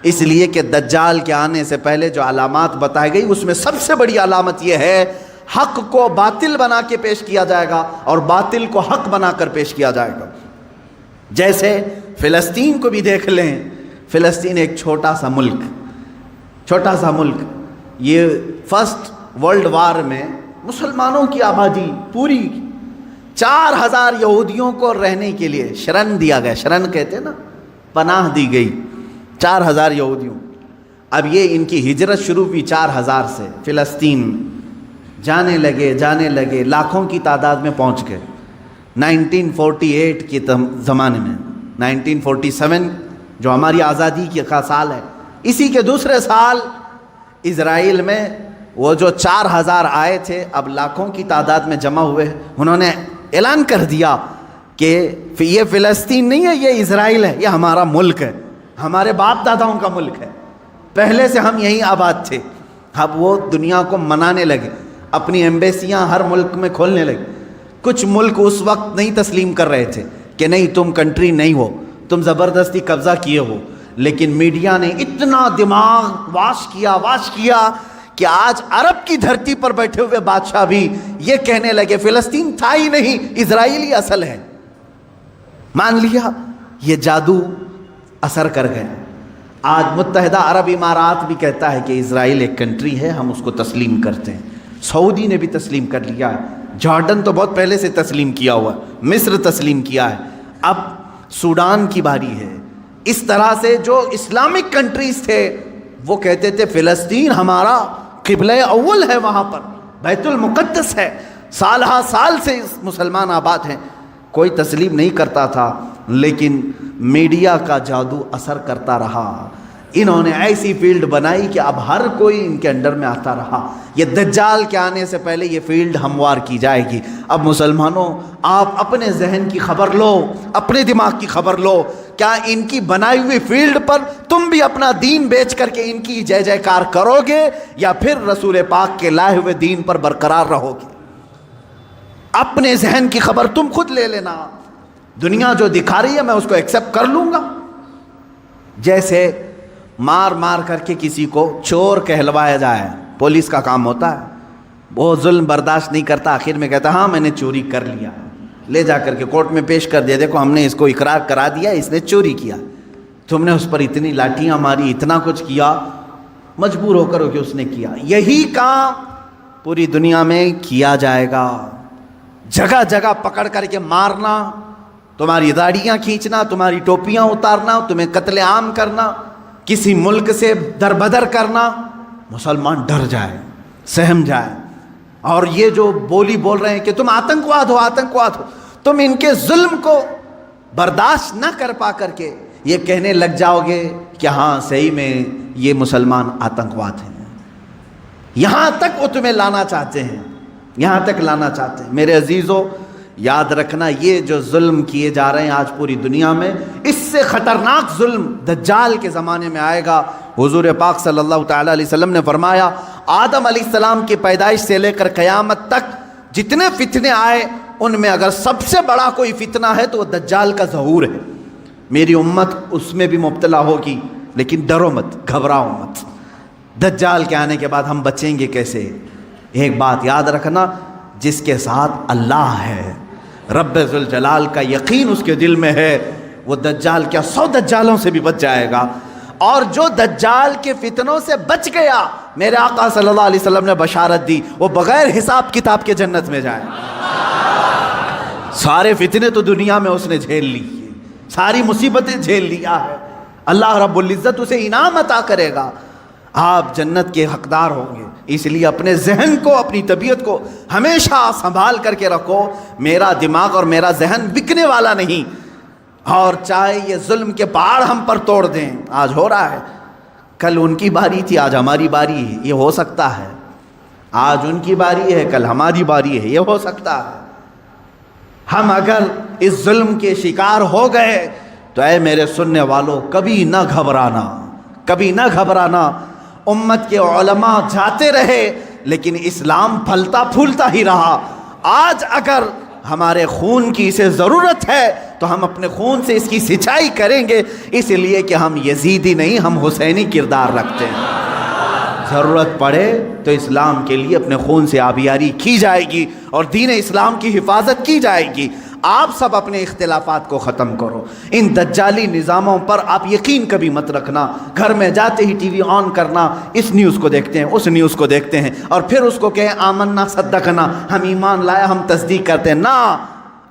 اس لیے کہ دجال کے آنے سے پہلے جو علامات بتائی گئی اس میں سب سے بڑی علامت یہ ہے حق کو باطل بنا کے پیش کیا جائے گا اور باطل کو حق بنا کر پیش کیا جائے گا. جیسے فلسطین کو بھی دیکھ لیں. فلسطین ایک چھوٹا سا ملک، یہ فرسٹ ورلڈ وار میں مسلمانوں کی آبادی پوری 4,000 یہودیوں کو رہنے کے لیے شرن دیا گیا، شرن کہتے ہیں نا، پناہ دی گئی 4,000 یہودیوں۔ اب یہ ان کی ہجرت شروع ہوئی 4,000 سے، فلسطین جانے لگے، لاکھوں کی تعداد میں پہنچ گئے۔ 1948 کے زمانے میں، 1947 جو ہماری آزادی کا سال ہے، اسی کے دوسرے سال اسرائیل میں وہ جو 4,000 آئے تھے اب لاکھوں کی تعداد میں جمع ہوئے، انہوں نے اعلان کر دیا کہ یہ فلسطین نہیں ہے، یہ اسرائیل ہے، یہ ہمارا ملک ہے، ہمارے باپ داداؤں کا ملک ہے، پہلے سے ہم یہیں آباد تھے۔ اب وہ دنیا کو منانے لگے، اپنی ایمبیسیاں ہر ملک میں کھولنے لگے۔ کچھ ملک اس وقت نہیں تسلیم کر رہے تھے کہ نہیں تم کنٹری نہیں ہو، تم زبردستی قبضہ کیے ہو، لیکن میڈیا نے اتنا دماغ واش کیا کہ آج عرب کی دھرتی پر بیٹھے ہوئے بادشاہ بھی یہ کہنے لگے فلسطین تھا ہی نہیں، اسرائیل ہی اصل ہے۔ مان لیا، یہ جادو اثر کر گئے۔ آج متحدہ عرب امارات بھی کہتا ہے کہ اسرائیل ایک کنٹری ہے، ہم اس کو تسلیم کرتے ہیں۔ سعودی نے بھی تسلیم کر لیا ہے، جارڈن تو بہت پہلے سے تسلیم کیا ہوا ہے، مصر تسلیم کیا ہے، اب سوڈان کی باری ہے۔ اس طرح سے جو اسلامک کنٹریز تھے وہ کہتے تھے فلسطین ہمارا قبلہ اول ہے، وہاں پر بیت المقدس ہے، سالہ سال سے مسلمان آباد ہیں۔ کوئی تسلیم نہیں کرتا تھا، لیکن میڈیا کا جادو اثر کرتا رہا۔ انہوں نے ایسی فیلڈ بنائی کہ اب ہر کوئی ان کے انڈر میں آتا رہا۔ یہ دجال کے آنے سے پہلے یہ فیلڈ ہموار کی جائے گی۔ اب مسلمانوں، آپ اپنے ذہن کی خبر لو، اپنے دماغ کی خبر لو، کیا ان کی بنائی ہوئی فیلڈ پر تم بھی اپنا دین بیچ کر کے ان کی جے جے کار کرو گے، یا پھر رسول پاک کے لائے ہوئے دین پر برقرار رہو گے؟ اپنے ذہن کی خبر تم خود لے لینا۔ دنیا جو دکھا رہی ہے میں اس کو ایکسیپٹ کر لوں گا۔ جیسے مار کر کے کسی کو چور کہلوایا جائے، پولیس کا کام ہوتا ہے، وہ ظلم برداشت نہیں کرتا، آخر میں کہتا ہاں میں نے چوری کر لیا، لے جا کر کے کورٹ میں پیش کر دیا، دیکھو ہم نے اس کو اقرار کرا دیا اس نے چوری کیا، تم نے اس پر اتنی لاٹیاں ماری، اتنا کچھ کیا، مجبور ہو کر کہ اس نے کیا۔ یہی کام پوری دنیا میں کیا جائے گا، جگہ جگہ پکڑ کر کے مارنا، تمہاری داڑیاں کھینچنا، تمہاری ٹوپیاں اتارنا، تمہیں قتل عام کرنا، کسی ملک سے دربدر کرنا، مسلمان ڈر جائے، سہم جائے۔ اور یہ جو بولی بول رہے ہیں کہ تم آتنکواد ہو، تم ان کے ظلم کو برداشت نہ کر پا کر کے یہ کہنے لگ جاؤ گے کہ ہاں صحیح میں یہ مسلمان آتنکواد ہیں۔ یہاں تک وہ تمہیں لانا چاہتے ہیں، یہاں تک لانا چاہتے ہیں۔ میرے عزیزو، یاد رکھنا یہ جو ظلم کیے جا رہے ہیں آج پوری دنیا میں، اس سے خطرناک ظلم دجال کے زمانے میں آئے گا۔ حضور پاک صلی اللہ تعالیٰ علیہ وسلم نے فرمایا آدم علیہ السلام کی پیدائش سے لے کر قیامت تک جتنے فتنے آئے ان میں اگر سب سے بڑا کوئی فتنہ ہے تو وہ دجال کا ظہور ہے۔ میری امت اس میں بھی مبتلا ہوگی، لیکن ڈرو مت، گھبراؤ مت۔ دجال کے آنے کے بعد ہم بچیں گے کیسے؟ ایک بات یاد رکھنا، جس کے ساتھ اللہ ہے، رب ذوالجلال کا یقین اس کے دل میں ہے، وہ دجال کیا 100 دجالوں سے بھی بچ جائے گا۔ اور جو دجال کے فتنوں سے بچ گیا، میرے آقا صلی اللہ علیہ وسلم نے بشارت دی، وہ بغیر حساب کتاب کے جنت میں جائے۔ سارے فتنے تو دنیا میں اس نے جھیل لی، ساری مصیبتیں جھیل لیا ہے، اللہ رب العزت اسے انعام عطا کرے گا، آپ جنت کے حقدار ہوں گے۔ اس لیے اپنے ذہن کو، اپنی طبیعت کو ہمیشہ سنبھال کر کے رکھو۔ میرا دماغ اور میرا ذہن بکنے والا نہیں، اور چاہے یہ ظلم کے پہاڑ ہم پر توڑ دیں، آج ہو رہا ہے، کل ان کی باری تھی آج ہماری باری ہے، یہ ہو سکتا ہے۔ آج ان کی باری ہے کل ہماری باری ہے، یہ ہو سکتا ہے۔ ہم اگر اس ظلم کے شکار ہو گئے تو اے میرے سننے والوں، کبھی نہ گھبرانا، کبھی نہ گھبرانا۔ امت کے علماء جاتے رہے لیکن اسلام پھلتا پھولتا ہی رہا۔ آج اگر ہمارے خون کی اسے ضرورت ہے تو ہم اپنے خون سے اس کی سچائی کریں گے، اس لیے کہ ہم یزیدی نہیں، ہم حسینی کردار رکھتے ہیں۔ ضرورت پڑے تو اسلام کے لیے اپنے خون سے آبیاری کی جائے گی اور دین اسلام کی حفاظت کی جائے گی۔ آپ سب اپنے اختلافات کو ختم کرو. ان دجالی نظاموں پر آپ یقین کبھی مت رکھنا. گھر میں جاتے ہی ٹی وی آن کرنا, اس نیوز کو دیکھتے ہیں, اس نیوز کو دیکھتے ہیں, اور پھر اس کو کہیں آمنا صدقنا, ہم ایمان لائے, ہم تصدیق کرتے ہیں. نہ,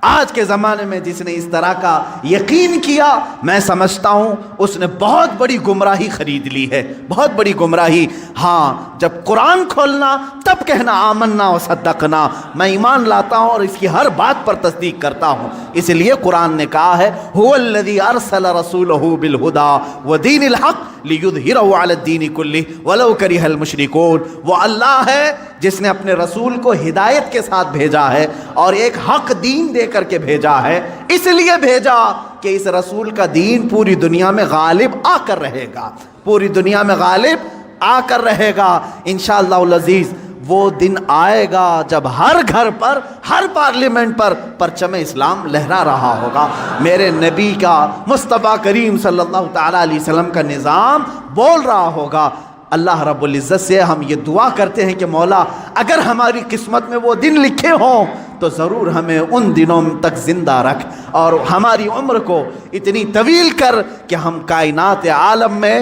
آج کے زمانے میں جس نے اس طرح کا یقین کیا, میں سمجھتا ہوں اس نے بہت بڑی گمراہی خرید لی ہے, بہت بڑی گمراہی. ہاں, جب قرآن کھولنا تب کہنا آمنا و صدقنا, میں ایمان لاتا ہوں اور اس کی ہر بات پر تصدیق کرتا ہوں. اس لیے قرآن نے کہا ہے هو الذی ارسل رسولہ بالہدی ودین الحق لیظہرہ علی الدین کلہ ولو کرہ المشرکون. وہ اللہ ہے جس نے اپنے رسول کو ہدایت کے ساتھ بھیجا ہے اور ایک حق دین دے کر کے بھیجا ہے. اس لیے بھیجا کہ اس رسول کا دین پوری دنیا میں غالب آ کر رہے گا, پوری دنیا میں غالب آ کر رہے گا انشاءاللہ العزیز. وہ دن آئے گا جب ہر گھر پر, ہر پارلیمنٹ پر پرچم اسلام لہرا رہا ہوگا. میرے نبی کا, مصطفیٰ کریم صلی اللہ تعالیٰ علیہ وسلم کا نظام بول رہا ہوگا. اللہ رب العزت سے ہم یہ دعا کرتے ہیں کہ مولا اگر ہماری قسمت میں وہ دن لکھے ہوں تو ضرور ہمیں ان دنوں تک زندہ رکھ اور ہماری عمر کو اتنی طویل کر کہ ہم کائنات عالم میں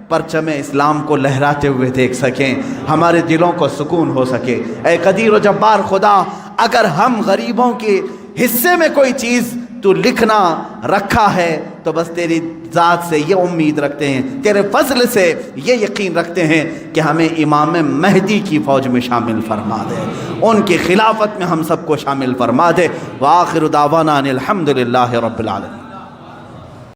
پرچم اسلام کو لہراتے ہوئے دیکھ سکیں, ہمارے دلوں کو سکون ہو سکے. اے قدیر و جبار خدا, اگر ہم غریبوں کے حصے میں کوئی چیز تو لکھنا رکھا ہے تو بس تیری ذات سے یہ امید رکھتے ہیں, تیرے فضل سے یہ یقین رکھتے ہیں کہ ہمیں امام مہدی کی فوج میں شامل فرما دے, ان کی خلافت میں ہم سب کو شامل فرما دے. وآخر دعوانا ان الحمد للہ رب العالمین.